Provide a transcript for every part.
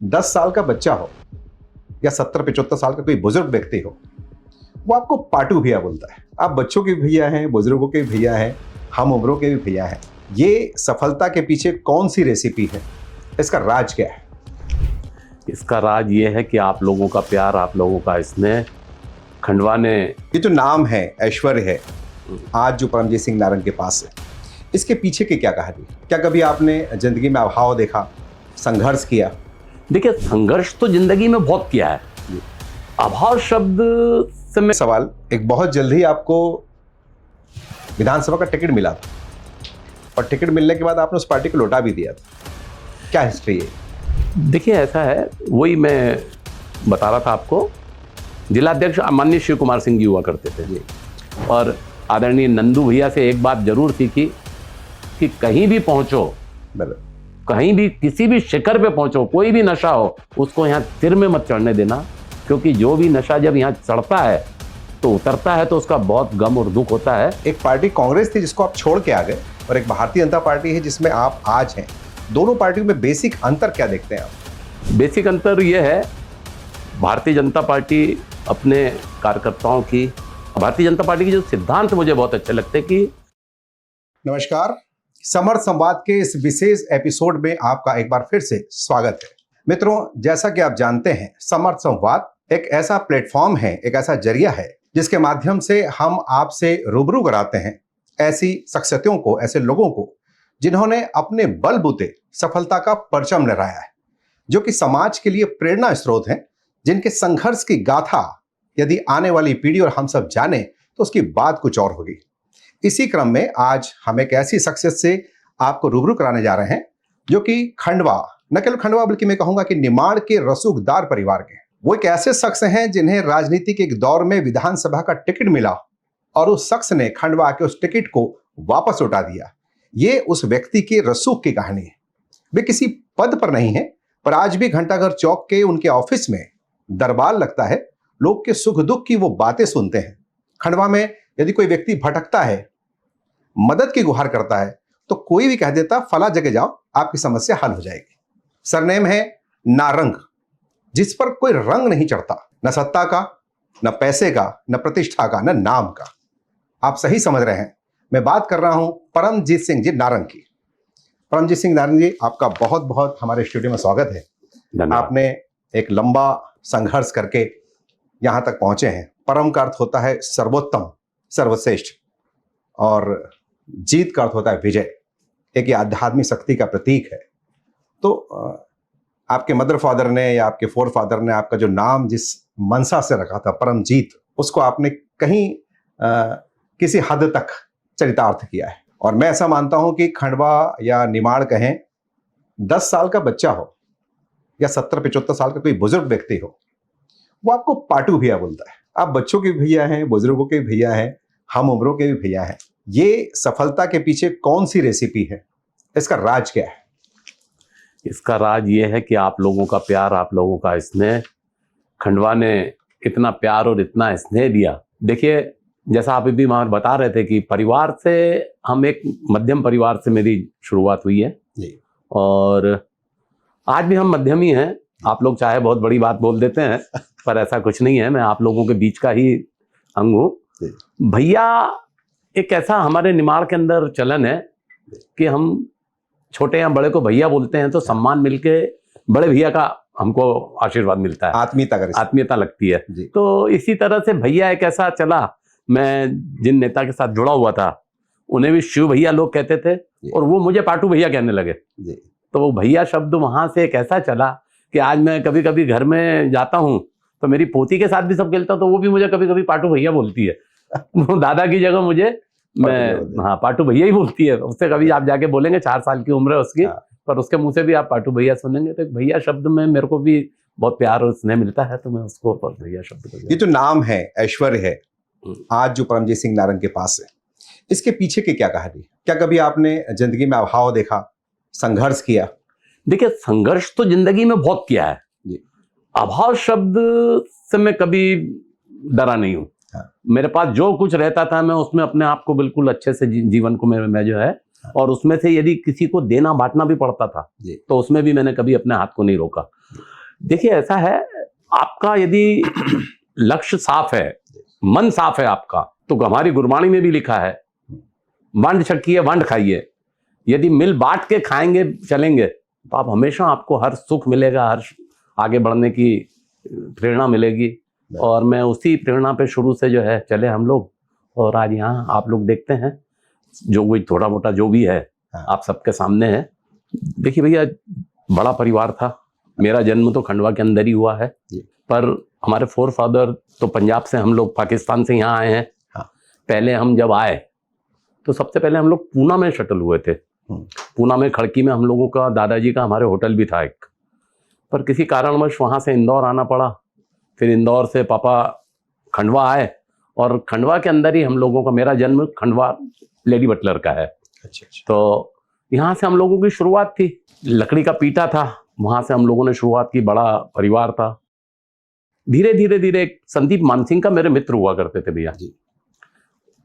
10 साल का बच्चा हो या 70-75 साल का कोई बुजुर्ग व्यक्ति हो, वो आपको पाटू भैया बोलता है। आप बच्चों के भी भैया हैं, बुजुर्गों के भी भैया हैं, हम उम्रों के भी भैया हैं। ये सफलता के पीछे कौन सी रेसिपी है? इसका राज क्या है? इसका राज ये है कि आप लोगों का प्यार, आप लोगों का स्नेह। खंडवा ने ये जो नाम है, ऐश्वर्य है, आज जो परमजीत सिंह नारंग के पास है, इसके पीछे की क्या कहानी? क्या कभी आपने जिंदगी में अभाव देखा, संघर्ष किया? देखिए, संघर्ष तो जिंदगी में बहुत किया है। अभाव शब्द से मैं सवाल, एक बहुत जल्द ही आपको विधानसभा का टिकट मिला था और टिकट मिलने के बाद आपने उस पार्टी को लौटा भी दिया था। क्या हिस्ट्री है? देखिए, ऐसा है, वही मैं बता रहा था आपको। जिलाध्यक्ष माननीय शिव कुमार सिंह जी हुआ करते थे और आदरणीय नंदू भैया से एक बात जरूर सीखी कि कहीं भी पहुंचो, कहीं भी किसी भी शिखर पे पहुंचो, कोई भी नशा हो, उसको यहाँ सिर में मत चढ़ने देना, क्योंकि जो भी नशा जब यहाँ चढ़ता है तो उतरता है तो उसका बहुत गम और दुख होता है। एक पार्टी कांग्रेस थी जिसको आप छोड़ के आ गए और एक भारतीय जनता पार्टी है जिसमें आप आज हैं। दोनों पार्टियों में बेसिक अंतर क्या देखते हैं आप? बेसिक अंतर यह है, भारतीय जनता पार्टी अपने कार्यकर्ताओं की, भारतीय जनता पार्टी के जो सिद्धांत मुझे बहुत अच्छे लगते हैं कि। नमस्कार, समर्थ संवाद के इस विशेष एपिसोड में आपका एक बार फिर से स्वागत है। मित्रों, जैसा कि आप जानते हैं, समर्थ संवाद एक ऐसा प्लेटफॉर्म है, एक ऐसा जरिया है जिसके माध्यम से हम आपसे रूबरू कराते हैं ऐसी शख्सियतों को, ऐसे लोगों को जिन्होंने अपने बलबूते सफलता का परचम लहराया है, जो कि समाज के लिए प्रेरणा स्रोत हैं, जिनके संघर्ष की गाथा यदि आने वाली पीढ़ी और हम सब जाने तो उसकी बात कुछ और होगी। इसी क्रम में आज हम एक ऐसी शख्सियत से आपको रूबरू कराने जा रहे हैं जो कि खंडवा, न केवल खंडवा बल्कि मैं कहूंगा कि निमाड़ के रसूखदार परिवार के। वो एक ऐसे शख्स हैं जिन्हें राजनीति के एक दौर में विधानसभा का टिकट मिला और उस शख्स ने खंडवा के उस टिकट को वापस लौटा दिया। ये उस व्यक्ति की रसूख की कहानी है। वे किसी पद पर नहीं है, पर आज भी घंटाघर चौक के उनके ऑफिस में दरबार लगता है। लोग के सुख दुख की वो बातें सुनते हैं। खंडवा में यदि कोई व्यक्ति भटकता है, मदद की गुहार करता है, तो कोई भी कह देता फला जगह जाओ, आपकी समस्या हल हो जाएगी। सरनेम है नारंग, जिस पर कोई रंग नहीं चढ़ता, न सत्ता का, न पैसे का, न प्रतिष्ठा का, न नाम का। आप सही समझ रहे हैं, मैं बात कर रहा हूं परमजीत सिंह जी नारंग की। परमजीत सिंह नारंग जी, आपका बहुत बहुत हमारे स्टूडियो में स्वागत है। आपने एक लंबा संघर्ष करके यहां तक पहुंचे हैं। परम का अर्थ होता है सर्वोत्तम, सर्वश्रेष्ठ, और जीत का अर्थ होता है विजय। एक ये आध्यात्मिक शक्ति का प्रतीक है। तो आपके मदर फादर ने या आपके फोर फादर ने आपका जो नाम जिस मनसा से रखा था, परमजीत, उसको आपने कहीं किसी हद तक चरितार्थ किया है। और मैं ऐसा मानता हूं कि खंडवा या निमाड़ कहें, 10 साल का बच्चा हो या 70-75 साल का कोई बुजुर्ग व्यक्ति हो, वो आपको पाटू भैया बोलता है। आप बच्चों के भी भैया हैं, बुजुर्गों के भी भैया हैं, हम उम्रों के भी भैया हैं। ये सफलता के पीछे कौन सी रेसिपी है? इसका राज क्या है? इसका राज ये है कि आप लोगों का प्यार, आप लोगों का स्नेह। खंडवा ने इतना प्यार और इतना स्नेह दिया। देखिए, जैसा आप भी वहां बता रहे थे कि परिवार से, हम एक मध्यम परिवार से मेरी शुरुआत हुई है जी। और आज भी हम मध्यम ही हैं। आप लोग चाहे बहुत बड़ी बात बोल देते हैं, पर ऐसा कुछ नहीं है। मैं आप लोगों के बीच का ही अंग हूँ। भैया एक ऐसा हमारे निमाड़ के अंदर चलन है कि हम छोटे या बड़े को भैया बोलते हैं तो सम्मान मिलके बड़े भैया का हमको आशीर्वाद मिलता है, आत्मीयता लगती है। तो इसी तरह से भैया एक ऐसा चला। मैं जिन नेता के साथ जुड़ा हुआ था उन्हें भी शिव भैया लोग कहते थे और वो मुझे पाटू भैया कहने लगे। तो वो भैया शब्द वहां से एक ऐसा चला कि आज मैं कभी कभी घर में जाता हूँ तो मेरी पोती के साथ भी सब खेलता हूँ तो वो भी मुझे कभी कभी पाटू भैया बोलती है। दादा की जगह मुझे पाटू भैया ही बोलती है। उससे कभी आप जाके बोलेंगे, 4 साल की उम्र है उसकी, पर उसके मुंह से भी आप पाटू भैया सुनेंगे। तो भैया शब्द में मेरे को भी बहुत प्यार और स्नेह मिलता है, तो मैं उसको भैया शब्द। ये जो नाम है, ऐश्वर्य है, आज जो परमजीत सिंह नारंग के पास है, इसके पीछे की क्या कहानी? क्या कभी आपने जिंदगी में अभाव देखा, संघर्ष किया? देखिए, संघर्ष तो जिंदगी में बहुत किया है। अभाव शब्द से मैं कभी डरा नहीं हूं। मेरे पास जो कुछ रहता था मैं उसमें अपने आप को बिल्कुल अच्छे से जीवन को मैं जो है और उसमें से यदि किसी को देना बांटना भी पड़ता था जी। तो उसमें भी मैंने कभी अपने हाथ को नहीं रोका। देखिए ऐसा है, आपका यदि लक्ष्य साफ है, मन साफ है आपका, तो हमारी गुरबाणी में भी लिखा है, वंड छकिए वंड खाइए। यदि मिल बांट के खाएंगे चलेंगे तो आप हमेशा, आपको हर सुख मिलेगा, हर आगे बढ़ने की प्रेरणा मिलेगी। और मैं उसी प्रेरणा पे शुरू से जो है चले हम लोग, और आज यहाँ आप लोग देखते हैं जो कोई थोड़ा मोटा जो भी है आप सबके सामने है। देखिए भैया, बड़ा परिवार था। मेरा जन्म तो खंडवा के अंदर ही हुआ है, पर हमारे फोर फादर तो पंजाब से, हम लोग पाकिस्तान से यहाँ आए हैं। पहले हम जब आए तो सबसे पहले हम लोग पूना में शटल हुए थे। पूना में खड़की में हम लोगों का, दादाजी का हमारे होटल भी था एक, पर किसी कारणवश वहाँ से इंदौर आना पड़ा। फिर इंदौर से पापा खंडवा आए, और खंडवा के अंदर ही हम लोगों का, मेरा जन्म खंडवा लेडी बटलर का है। अच्छा। तो यहाँ से हम लोगों की शुरुआत थी। लकड़ी का पीटा था, वहाँ से हम लोगों ने शुरुआत की। बड़ा परिवार था। धीरे धीरे धीरे संदीप मानसिंह का मेरे मित्र हुआ करते थे भैया जी,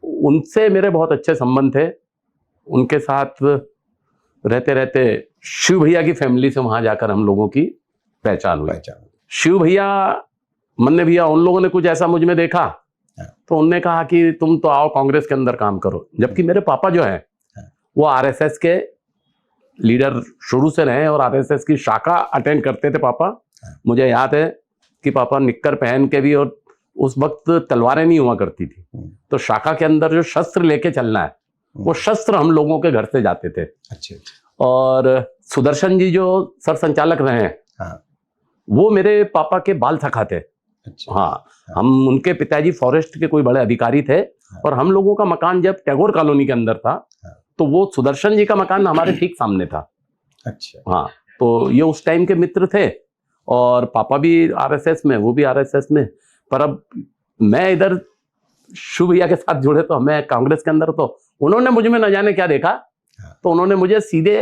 उनसे मेरे बहुत अच्छे संबंध थे। उनके साथ रहते रहते शिव भैया की फैमिली से वहाँ जाकर हम लोगों की पहचान हुई। शिव भैया, मन्ने भैया, उन लोगों ने कुछ ऐसा मुझ में देखा तो उनने कहा कि तुम तो आओ कांग्रेस के अंदर काम करो। जबकि मेरे पापा जो है वो आरएसएस के लीडर शुरू से रहे और आरएसएस की शाखा अटेंड करते थे पापा। मुझे याद है कि पापा निक्कर पहन के भी, और उस वक्त तलवारें नहीं हुआ करती थी, तो शाखा के अंदर जो शस्त्र लेके चलना है वो शस्त्र हम लोगों के घर से जाते थे। अच्छा। और सुदर्शन जी जो सर संचालक रहे हैं, वो मेरे पापा के बाल सखा थे। अच्छा। हाँ, हम उनके पिताजी फॉरेस्ट के कोई बड़े अधिकारी थे, और हम लोगों का मकान जब टैगोर कॉलोनी के अंदर था तो वो सुदर्शन जी का मकान हमारे ठीक सामने था। अच्छा। हाँ, तो ये उस टाइम के मित्र थे, और पापा भी आरएसएस में, वो भी आरएसएस में। पर अब मैं इधर शिव भैया के साथ जुड़े तो मैं कांग्रेस के अंदर, तो उन्होंने मुझ में न जाने क्या देखा, तो उन्होंने मुझे सीधे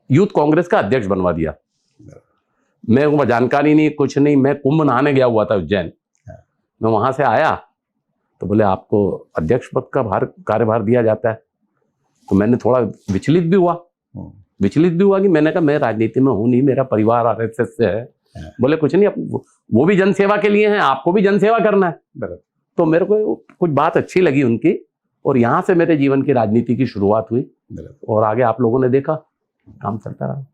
यूथ कांग्रेस का अध्यक्ष बनवा दिया। मेरे को जानकारी नहीं, कुछ नहीं। मैं कुंभ नहाने गया हुआ था उज्जैन, मैं वहां से आया तो बोले आपको अध्यक्ष पद का कार्यभार दिया जाता है। तो मैंने थोड़ा विचलित भी हुआ कि मैंने कहा मैं राजनीति में हूं नहीं, मेरा परिवार आरएसएस से है। बोले कुछ नहीं, वो भी जनसेवा के लिए हैं, आपको भी जनसेवा करना है। तो मेरे को कुछ बात अच्छी लगी उनकी, और यहाँ से मेरे जीवन की राजनीति की शुरुआत हुई, और आगे आप लोगों ने देखा काम चलता रहा।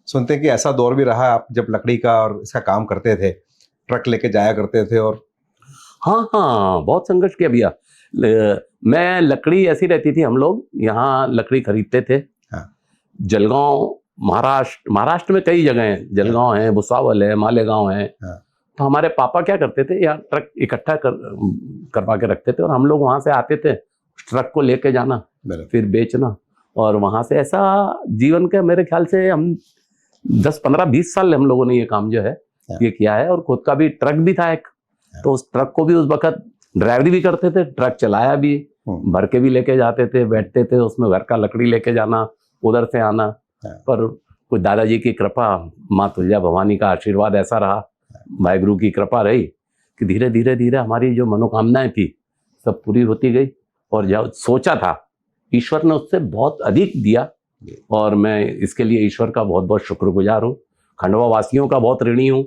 सुनते हैं कि ऐसा दौर भी रहा आप जब लकड़ी का और इसका काम करते थे, ट्रक लेके जाया करते थे। और हाँ, बहुत संघर्ष किया भैया। मैं, लकड़ी ऐसी रहती थी, हम लोग यहाँ लकड़ी खरीदते थे। जलगांव, महाराष्ट्र में कई जगह हैं, जलगांव है, भुसावल है, मालेगांव है। तो हमारे पापा क्या करते थे, यार ट्रक इकट्ठा करवा के रखते थे, और हम लोग वहां से आते थे, ट्रक को लेके जाना, फिर बेचना। और वहां से ऐसा जीवन का, मेरे ख्याल से हम 10, 15, 20 साल हम लोगों ने ये काम जो है ये किया है। और खुद का भी ट्रक भी था एक, तो उस ट्रक को भी उस वक्त ड्राइवरी भी करते थे, ट्रक चलाया भी, भर के भी लेके जाते थे, बैठते थे उसमें, घर का लकड़ी लेके जाना, उधर से आना। पर कुछ दादाजी की कृपा, माँ तुलजा भवानी का आशीर्वाद ऐसा रहा, वाहिगुरु की कृपा रही कि धीरे धीरे धीरे हमारी जो मनोकामनाएं थी सब पूरी होती गई। और जब सोचा था, ईश्वर ने उससे बहुत अधिक दिया, और मैं इसके लिए ईश्वर का बहुत बहुत शुक्रगुजार हूँ। खंडवा वासियों का बहुत ऋणी हूँ।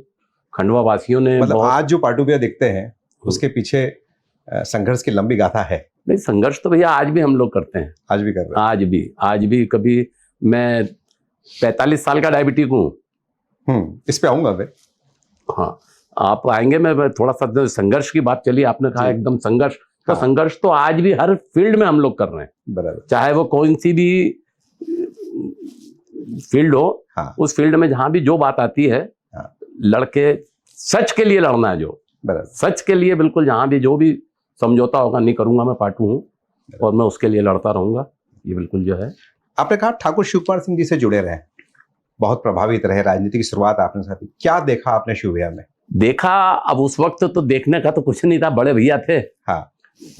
खंडवा वासियों ने, मतलब आज जो पाटू भैया दिखते हैं उसके पीछे संघर्ष की लंबी गाथा है। नहीं, संघर्ष तो भैया आज भी हम लोग करते हैं, आज भी कर रहे हैं। आज भी कभी, मैं 45 साल का डायबिटिक हूँ। इस पे आऊंगा मैं। हाँ, आप आएंगे। मैं थोड़ा सा, संघर्ष की बात चली, आपने कहा एकदम संघर्ष, तो संघर्ष तो आज भी हर फील्ड में हम लोग कर रहे हैं। बराबर, चाहे वो कौन सी भी फील्ड हो। उस फील्ड में जहां भी जो बात आती है, लड़के सच के लिए लड़ना है, जो सच के लिए, बिल्कुल जहां भी जो भी समझौता होगा नहीं करूंगा, मैं पाटू हूँ, और मैं उसके लिए लड़ता रहूंगा। ये बिल्कुल जो है। आपने कहा ठाकुर शिवकुमार सिंह जी से जुड़े रहे, बहुत प्रभावित रहे, राजनीति की शुरुआत आपने साथ, क्या देखा आपने शिव भैया में? देखा, अब उस वक्त तो देखने का तो कुछ नहीं था, बड़े भैया थे।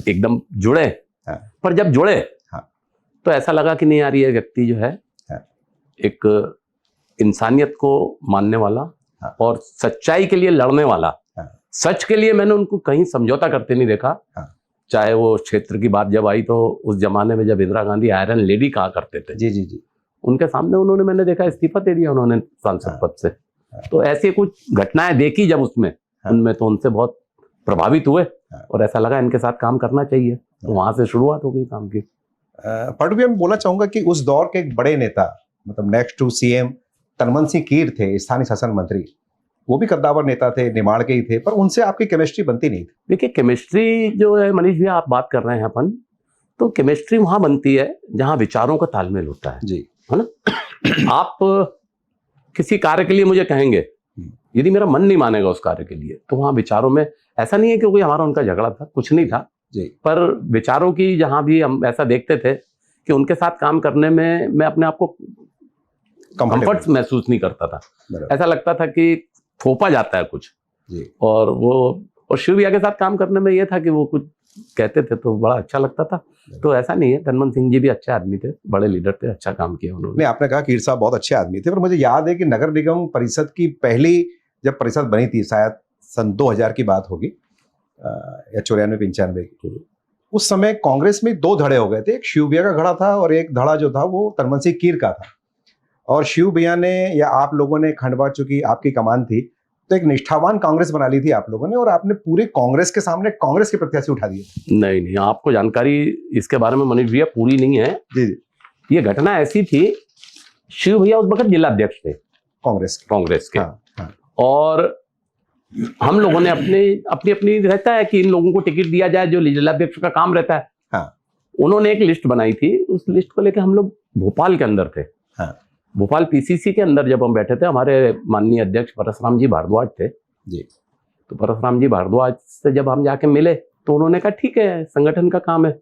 एकदम जुड़े। पर जब जुड़े तो ऐसा लगा कि नहीं यार, ये व्यक्ति जो है एक इंसानियत को मानने वाला और सच्चाई के लिए लड़ने वाला। सच के लिए मैंने उनको कहीं समझौता करते नहीं देखा। चाहे वो क्षेत्र की बात जब आई तो उस जमाने में जब इंदिरा गांधी आयरन लेडी कहा करते थे, जी जी जी, उनके सामने उन्होंने, मैंने देखा, इस्तीफा दे दिया उन्होंने सांसद हाँ, पद से। तो ऐसी कुछ घटनाएं देखी जब उसमें, उनमें तो उनसे बहुत प्रभावित हुए और ऐसा लगा इनके साथ काम करना चाहिए, तो वहां से शुरुआत हो गई काम की। पाटू भैया, मैं बोलना चाहूंगा कि उस दौर के एक बड़े नेता, मतलब नेक्स्ट टू सीएम तनमन सिंह कीर थे, स्थानीय शासन मंत्री, वो भी कद्दावर नेता थे, निमाड़ के ही थे, पर उनसे आपकी केमिस्ट्री बनती नहीं थी। देखिए, केमिस्ट्री जो है मनीष भैया, आप बात कर रहे हैं अपन, तो केमिस्ट्री वहां बनती है जहां विचारों का तालमेल होता है जी, है ना। आप किसी कार्य के लिए मुझे कहेंगे, यदि मेरा मन नहीं मानेगा उस कार्य के लिए, तो वहां विचारों में ऐसा नहीं है क्योंकि हमारा उनका झगड़ा था, कुछ नहीं था जी, पर विचारों की जहां भी हम ऐसा देखते थे कि उनके साथ काम करने में मैं अपने आप को कंफर्ट महसूस नहीं करता था। ऐसा लगता था कि थोपा जाता है कुछ जी। और शिव भैया के साथ काम करने में यह था कि वो कुछ कहते थे तो बड़ा अच्छा लगता था। तो ऐसा नहीं है, तनमन सिंह जी भी अच्छे आदमी थे, बड़े लीडर थे, अच्छा काम किया उन्होंने। नहीं, आपने कहा कीर साहब बहुत अच्छे आदमी थे, पर मुझे याद है कि नगर निगम परिषद की पहली जब परिषद बनी थी, शायद सन 2000 की बात होगी, या 94-95 की, उस समय कांग्रेस में दो धड़े हो गए थे। एक शिव भैया का धड़ा था और एक धड़ा जो था वो तनमन सिंह कीर का था। और शिव भैया ने या आप लोगों ने, खंडवा चूंकि आपकी कमान थी, तो एक निष्ठावान कांग्रेस बना ली थी आप लोगों ने, और आपने पूरे कांग्रेस के सामने कांग्रेस के प्रत्याशी उठा दिए। नहीं, आपको जानकारी इसके बारे में मनीष भैया पूरी नहीं है। जी जी। ये घटना ऐसी थी, शिव भैया उस वक्त जिला अध्यक्ष थे कांग्रेस के। हाँ। और हम लोगों ने अपनी रहता है कि इन लोगों को टिकट दिया जाए, जो जिला अध्यक्ष का काम रहता है। हाँ। उन्होंने एक लिस्ट बनाई थी, उस लिस्ट को लेकर हम लोग भोपाल के अंदर थे। हाँ। भोपाल पीसीसी के अंदर जब हम बैठे थे, हमारे माननीय अध्यक्ष परसराम जी भारद्वाज थे जी। तो परसराम जी भारद्वाज से जब हम जाके मिले तो उन्होंने कहा ठीक है, संगठन का काम है,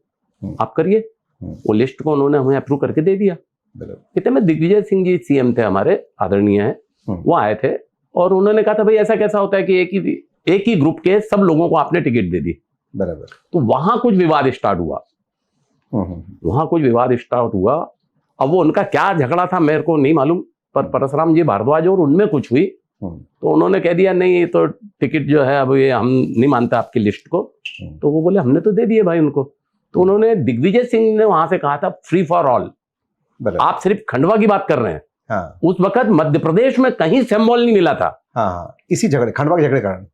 आप करिए। वो लिस्ट को उन्होंने हमें अप्रूव करके दे दिया। कितने में दिग्विजय सिंह जी सीएम थे हमारे, आदरणीय है, वो आए थे और उन्होंने कहा था भाई ऐसा कैसा होता है कि एक ही ग्रुप के सब लोगों को आपने टिकट दे दी। बराबर। तो वहां कुछ विवाद स्टार्ट हुआ। अब वो उनका क्या झगड़ा था मेरे को नहीं मालूम, पर परसराम जी भारद्वाज और उनमें कुछ हुई तो उन्होंने कह दिया नहीं, तो टिकट जो है अब ये हम नहीं मानते आपकी लिस्ट को। तो वो बोले हमने तो दे दिए भाई उनको। तो उन्होंने, दिग्विजय सिंह ने वहां से कहा था फ्री फॉर ऑल, आप सिर्फ खंडवा की बात कर रहे हैं। हाँ। उस वक्त मध्य प्रदेश में कहीं सिंबल नहीं मिला था। हाँ, इसी झगड़े, खंडवा के झगड़े कारण।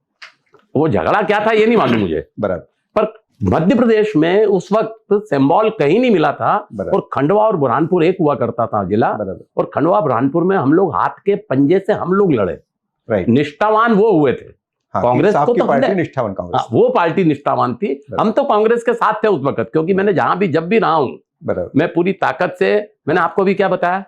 वो झगड़ा क्या था ये नहीं मालूम मुझे, बराबर, पर मध्य प्रदेश में उस वक्त सिंबल कहीं नहीं मिला था। और खंडवा और बुरहानपुर एक हुआ करता था जिला, और खंडवा बुरहानपुर में हम लोग हाथ के पंजे से हम लोग लड़े। निष्ठावान वो हुए थे। हाँ, कांग्रेस को तो पार्टी निष्ठावान कांग्रेस, वो पार्टी निष्ठावान थी। हम तो कांग्रेस के साथ थे उस वक्त, क्योंकि मैंने जहां भी जब भी रहा हूं, मैं पूरी ताकत से, मैंने आपको भी क्या बताया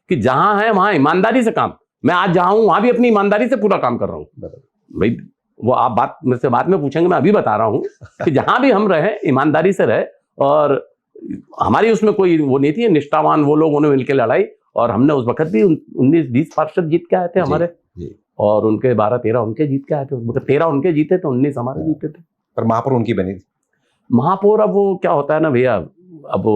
कि जहां है वहां ईमानदारी से काम, मैं आज जहां हूं वहां भी अपनी ईमानदारी से पूरा काम कर रहा हूं भाई। वो आप बात मेरे से बाद में पूछेंगे, मैं अभी बता रहा हूं कि जहां भी हम रहे ईमानदारी से रहे, और हमारी उसमें कोई वो नहीं थी। निष्ठावान वो लोग, उन्होंने मिलकर लड़ाई, और हमने उस वक्त भी 19-20 पार्षद जीत के आए थे हमारे, और उनके 12-13 उनके जीत के आए थे। उस वक्त 13 उनके जीते थे, 19 हमारे जीते थे। पर महापौर उनकी बनी थी। महापौर, अब वो क्या होता है ना भैया, अब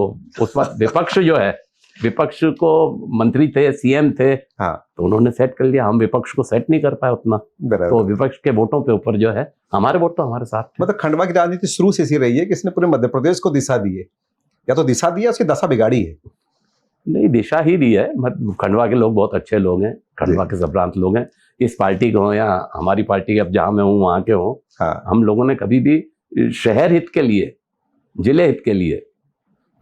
उस वक्त विपक्ष जो है, विपक्ष को मंत्री थे, सीएम थे, हाँ, तो उन्होंने सेट कर लिया। हम विपक्ष को सेट नहीं कर पाए उतना, तो विपक्ष के वोटों पे ऊपर जो है हमारे वोट तो हमारे साथ थे। मतलब खंडवा की राजनीति शुरू से ऐसी रही है कि इसने पूरे मध्य प्रदेश को दिशा दी है, या तो दिशा दी है, उसकी दशा बिगाड़ी है। नहीं, दिशा ही दी है। खंडवा के लोग बहुत अच्छे लोग हैं, खंडवा के संभ्रांत लोग हैं। इस पार्टी के हों या हमारी पार्टी, अब जहां मैं हूँ वहां के हों, हाँ, हम लोगों ने कभी भी शहर हित के लिए, जिले हित के लिए,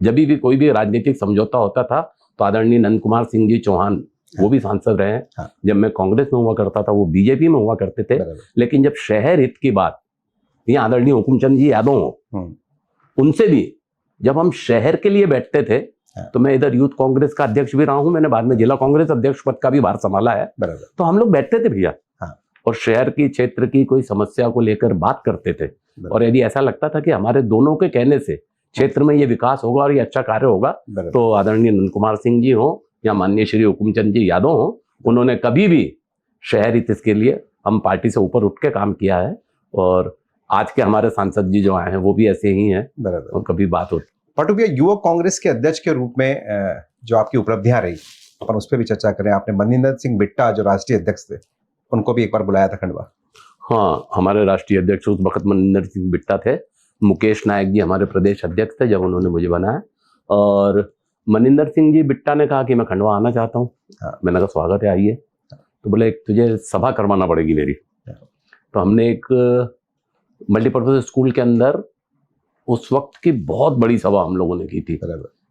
जब भी कोई भी राजनीतिक समझौता होता था तो आदरणीय नंद कुमार सिंह जी चौहान, वो भी सांसद रहे हैं। हाँ। जब मैं कांग्रेस में हुआ करता था, वो बीजेपी में हुआ करते थे। लेकिन जब शहर हित की बात, ये आदरणीय हुकुमचंद जी यादव हो, उनसे भी जब हम शहर के लिए बैठते थे, तो मैं इधर यूथ कांग्रेस का अध्यक्ष भी रहा हूं, मैंने बाद में जिला कांग्रेस अध्यक्ष पद का भी भार संभाला है। तो हम लोग बैठते थे भैया, और शहर की, क्षेत्र की कोई समस्या को लेकर बात करते थे। और यदि ऐसा लगता था कि हमारे दोनों के कहने से क्षेत्र में ये विकास होगा और ये अच्छा कार्य होगा, तो आदरणीय नंद कुमार सिंह जी हो या माननीय श्री हुकुमचंद जी यादव हो, उन्होंने कभी भी शहर हित के लिए हम पार्टी से ऊपर उठ के काम किया है। और आज के हमारे सांसद जी जो आए हैं वो भी ऐसे ही हैं, और कभी बात होती। पाटू भैया, युवक कांग्रेस के अध्यक्ष के रूप में जो आपकी उपलब्धियां रही, अपन उस पर भी चर्चा करें। आपने मनिंदर सिंह बिट्टा जो राष्ट्रीय अध्यक्ष थे, उनको भी एक बार बुलाया था खंडवा। हाँ, हमारे राष्ट्रीय अध्यक्ष उस वक्त मनिंदर सिंह बिट्टा थे, मुकेश नायक जी हमारे प्रदेश अध्यक्ष थे जब उन्होंने मुझे बनाया, और मनिंदर सिंह जी बिट्टा ने कहा कि मैं खंडवा आना चाहता हूँ। मैंने कहा स्वागत है, आइए। तो बोले तुझे सभा करवाना पड़ेगी मेरी। तो हमने एक मल्टीपर्पज स्कूल के अंदर उस वक्त की बहुत बड़ी सभा हम लोगों ने की थी,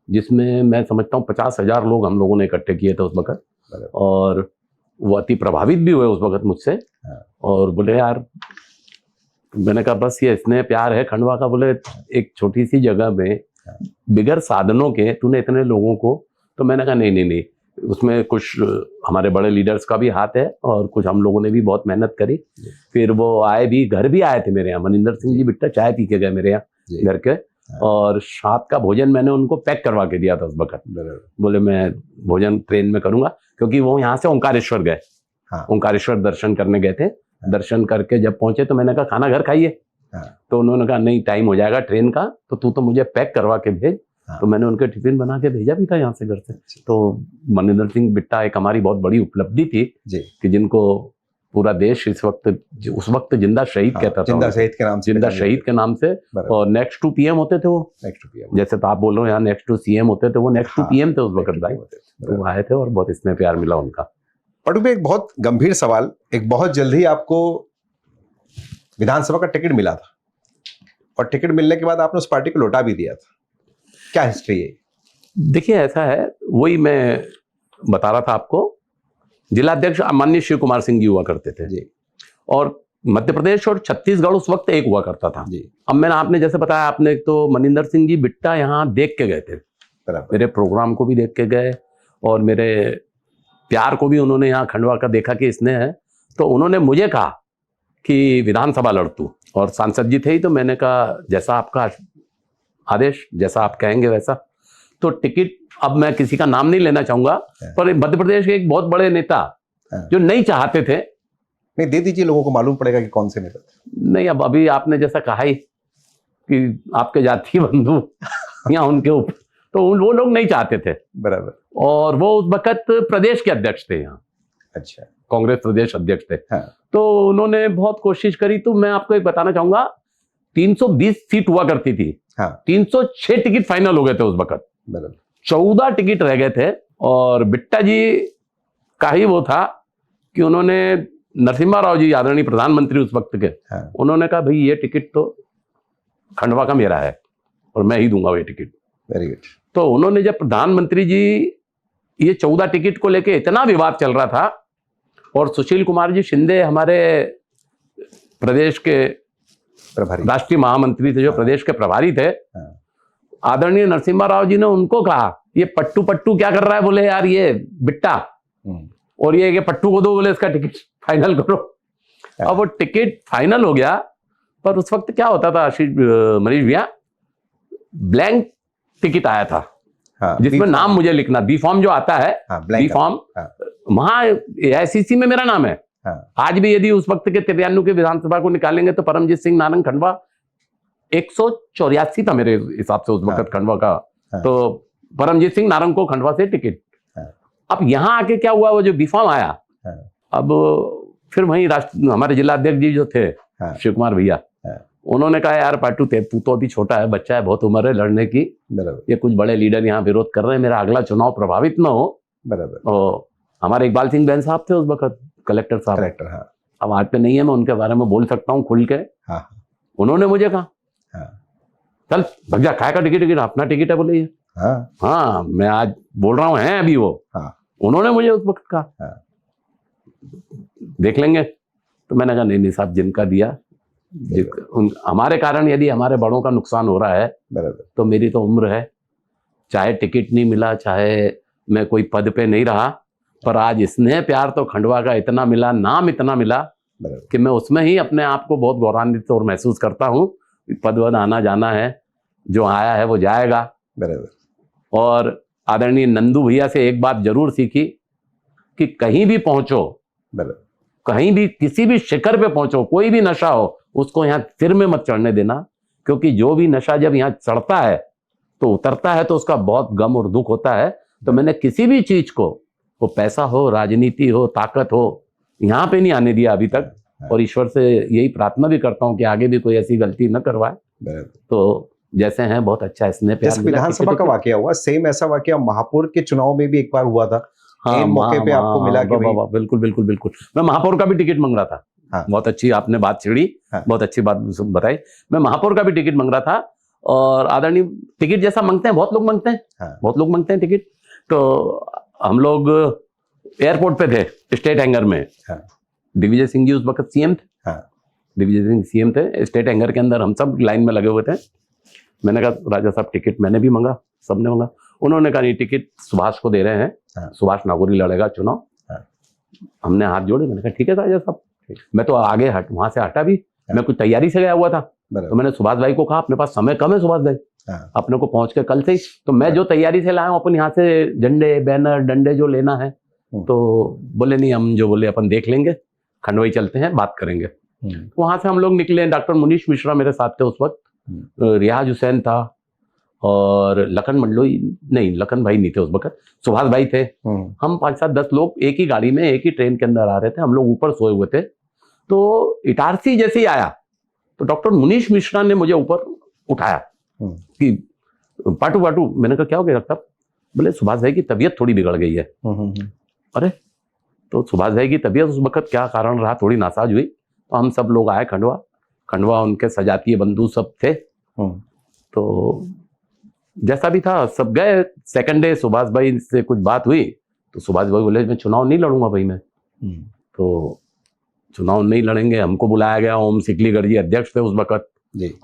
जिसमें मैं समझता हूँ 50,000 लोग हम लोगों ने इकट्ठे किए थे उस वक्त, और वो अति प्रभावित भी हुए उस वक्त मुझसे। और बोले यार, मैंने कहा बस ये स्नेह प्यार है खंडवा का। बोले एक छोटी सी जगह में बिगर साधनों के तूने इतने लोगों को। तो मैंने कहा नहीं, उसमें कुछ हमारे बड़े लीडर्स का भी हाथ है और कुछ हम लोगों ने भी बहुत मेहनत करी। फिर वो आए भी, घर भी आए थे मेरे यहाँ, मनिंदर सिंह जी बिट्टा चाय पी के गए मेरे यहाँ घर के, और रात का भोजन मैंने उनको पैक करवा के दिया था उस वक्त। बोले मैं भोजन ट्रेन में करूंगा, क्योंकि वो यहाँ से ओंकारेश्वर गए, ओंकारेश्वर दर्शन करने गए थे। दर्शन करके जब पहुंचे तो मैंने कहा खाना घर खाइए। तो उन्होंने कहा नहीं, टाइम हो जाएगा ट्रेन का, तो तू तो मुझे पैक करवा के भेज। तो मैंने उनके टिफिन बना के भेजा भी था यहाँ से घर से। तो मनिंदर सिंह बिट्टा एक हमारी बहुत बड़ी उपलब्धि थी कि जिनको पूरा देश उस वक्त जिंदा शहीद कहता था, जिंदा शहीद के नाम से, जिंदा शहीद के नाम से। और नेक्स्ट टू पीएम होते थे वो, जैसे तो आप बोल रहे हो यहाँ नेक्स्ट टू सीएम होते थे, वो नेक्स्ट टू पीएम थे उस वक्त भाई। तो वो आए थे और बहुत इसमें प्यार मिला उनका। पटू भाई, एक बहुत गंभीर सवाल, एक बहुत जल्दी आपको विधानसभा का टिकट मिला था, और टिकट मिलने के बाद आपने उस पार्टी को लौटा भी दिया था, क्या हिस्ट्री है? देखिए ऐसा है, वही मैं बता रहा था आपको, जिलाध्यक्ष माननीय शिव कुमार सिंह जी हुआ करते थे जी, और मध्य प्रदेश और छत्तीसगढ़ उस वक्त एक हुआ करता था जी। अब मैंने आपने जैसे बताया, आपने तो मनिंदर सिंह जी बिट्टा यहाँ देख के गए थे, मेरे प्रोग्राम को भी देख के गए, और मेरे प्यार को भी उन्होंने यहाँ खंडवा का देखा कि इसने है। तो उन्होंने मुझे कहा कि विधानसभा लड़ तू, और सांसद जी थे ही। तो मैंने कहा जैसा आपका आदेश, जैसा आप कहेंगे वैसा। तो टिकट, अब मैं किसी का नाम नहीं लेना चाहूंगा, पर मध्य प्रदेश के एक बहुत बड़े नेता जो नहीं चाहते थे, नहीं दे दीजिए, लोगों को मालूम पड़ेगा कि कौन से नेता थे। नहीं, अब अभी आपने जैसा कहा ही कि आपके जातीय बंधु या उनके ऊपर, तो वो लोग नहीं चाहते थे। बराबर। और वो उस वक्त प्रदेश के अध्यक्ष थे यहाँ, अच्छा, कांग्रेस प्रदेश अध्यक्ष थे। तो उन्होंने बहुत कोशिश करी। तो मैं आपको एक बताना चाहूंगा, 320 सीट हुआ करती थी, 306 टिकट फाइनल हो गए थे उस वक्त, 14 टिकट रह गए थे। और बिट्टा जी का ही वो था कि उन्होंने नरसिम्हा राव जी, आदरणीय प्रधानमंत्री उस वक्त के, उन्होंने कहा भाई ये टिकट तो खंडवा का मेरा है और मैं ही दूंगा ये टिकट। Very good. तो उन्होंने जब प्रधानमंत्री जी, ये 14 टिकट को लेके इतना विवाद चल रहा था, और सुशील कुमार जी शिंदे हमारे प्रदेश के राष्ट्रीय महामंत्री थे, जो प्रदेश के प्रभारी थे, आदरणीय नरसिम्हा राव जी ने उनको कहा ये पट्टू पट्टू क्या कर रहा है। बोले यार ये बिट्टा, और ये पट्टू को दो, बोले इसका टिकट फाइनल करो। अब वो टिकट फाइनल हो गया, पर उस वक्त क्या होता था मनीष भैया, ब्लैंक टिकट आया था, जिसमें नाम मुझे लिखना, बी फॉर्म जो आता है, बी फॉर्म, वहां एआईसीसी में मेरा नाम है। आज भी यदि उस वक्त के 93 के विधानसभा को निकालेंगे तो परमजीत सिंह नारंग खंडवा 184 था मेरे हिसाब से उस वक्त खंडवा का। तो परमजीत सिंह नारंग को खंडवा से टिकट। अब यहां आके क्या हुआ, वो जो बी फॉर्म आया, अब फिर वहीं हमारे जिलाध्यक्ष जी जो थे शिव कुमार भैया, उन्होंने कहा यार पाटू तू तो अभी छोटा है, बच्चा है, बहुत उम्र है लड़ने की, ये कुछ बड़े लीडर यहाँ विरोध कर रहे हैं, मेरा अगला चुनाव प्रभावित ना हो। और हमारे इकबाल सिंह बैन साहब थे उस वक्त कलेक्टर साहब, अब आज पे नहीं है, मैं उनके बारे में बोल सकता हूँ खुल के। उन्होंने मुझे कहा चल भैया खाए का टिकट, अपना टिकट है बोले ये। हाँ मैं आज बोल रहा हूँ, है अभी वो। उन्होंने मुझे उस वक्त कहा देख लेंगे। तो मैंने कहा नहीं साहब, जिनका दिया, हमारे कारण यदि हमारे बड़ों का नुकसान हो रहा है तो मेरी तो उम्र है, चाहे टिकट नहीं मिला, चाहे मैं कोई पद पे नहीं रहा, पर आज स्नेह प्यार तो खंडवा का इतना मिला, नाम इतना मिला कि मैं उसमें ही अपने आप को बहुत गौरवान्वित और महसूस करता हूँ। पद वद आना जाना है, जो आया है वो जाएगा। और आदरणीय नंदू भैया से एक बात जरूर सीखी कि कहीं भी पहुंचो, कहीं भी किसी भी शिखर पे पहुंचो, कोई भी नशा हो, उसको यहाँ सिर में मत चढ़ने देना, क्योंकि जो भी नशा जब यहाँ चढ़ता है तो उतरता है तो उसका बहुत गम और दुख होता है। तो मैंने किसी भी चीज को, वो पैसा हो, राजनीति हो, ताकत हो, यहाँ पे नहीं आने दिया अभी तक, और ईश्वर से यही प्रार्थना भी करता हूँ कि आगे भी कोई ऐसी गलती न करवाए। तो जैसे हैं बहुत अच्छा स्नेह प्यार जैसे मिला, विधानसभा का वाकया हुआ, सेम ऐसा वाकया महापौर के चुनाव में भी एक बार हुआ था। हाँ, इन मौके पे आपको मिला कि भाई बिल्कुल बिल्कुल बिल्कुल, मैं महापौर का भी टिकट मांग रहा था। हाँ। बहुत अच्छी आपने बात छेड़ी। हाँ। बहुत अच्छी बात बताई। मैं महापौर का भी टिकट मांग रहा था, और आदरणीय टिकट जैसा मांगते हैं, बहुत लोग मांगते हैं। हाँ। बहुत लोग मांगते हैं टिकट। तो हम लोग एयरपोर्ट पे थे, स्टेट हैंगर में। हाँ। दिग्विजय सिंह जी उस वक्त सीएम थे। हाँ। दिग्विजय सिंह सीएम थे। स्टेट हैंगर के अंदर हम सब लाइन में लगे हुए थे। मैंने कहा राजा साहब टिकट, मैंने भी मांगा, सबने मांगा। उन्होंने कहा नहीं, टिकट सुभाष को दे रहे हैं। हाँ। सुभाष नागौरी लड़ेगा चुनाव। हाँ। हमने हाथ जोड़े, मैंने कहा ठीक है राजा साहब। मैं तो आगे वहां से हटा भी। हाँ। मैं कुछ तैयारी से गया हुआ था। तो मैंने सुभाष भाई को कहा अपने पास समय कम है सुभाष भाई, हाँ। अपने को पहुंच के कल से ही, तो मैं जो तैयारी से लाया हूँ अपन यहाँ से झंडे बैनर डंडे जो लेना है, तो बोले नहीं, हम जो बोले अपन देख लेंगे, खंडवाई चलते हैं, बात करेंगे। वहां से हम लोग निकले। डॉक्टर मुनीश मिश्रा मेरे साथ थे उस वक्त, रियाज हुसैन था, और लखन मंडलोई नहीं, लखन भाई नहीं थे उस वक्त, सुभाष भाई थे। हम 5-7-10 लोग एक ही गाड़ी में एक ही ट्रेन के अंदर आ रहे थे। हम लोग ऊपर सोए हुए थे। तो इटारसी जैसे ही आया तो डॉक्टर मुनीश मिश्रा ने मुझे ऊपर उठाया कि पाटू पाटू। मैंने कहा क्या हो गया डॉक्टर साहब? बोले सुभाष भाई की तबीयत थोड़ी बिगड़ गई है। अरे, तो सुभाष भाई की तबीयत उस वक्त क्या कारण रहा, थोड़ी नासाज हुई। तो हम सब लोग आए खंडवा, उनके सजातीय बंधु सब थे। तो जैसा भी था सब गए। सेकंड डे सुभाष भाई से कुछ बात हुई, तो सुभाष भाई बोले मैं चुनाव नहीं लड़ूंगा भाई मैं। तो चुनाव नहीं लड़ेंगे। हमको बुलाया गया, ओम सिकलीगढ़ जी अध्यक्ष थे उस वक्त।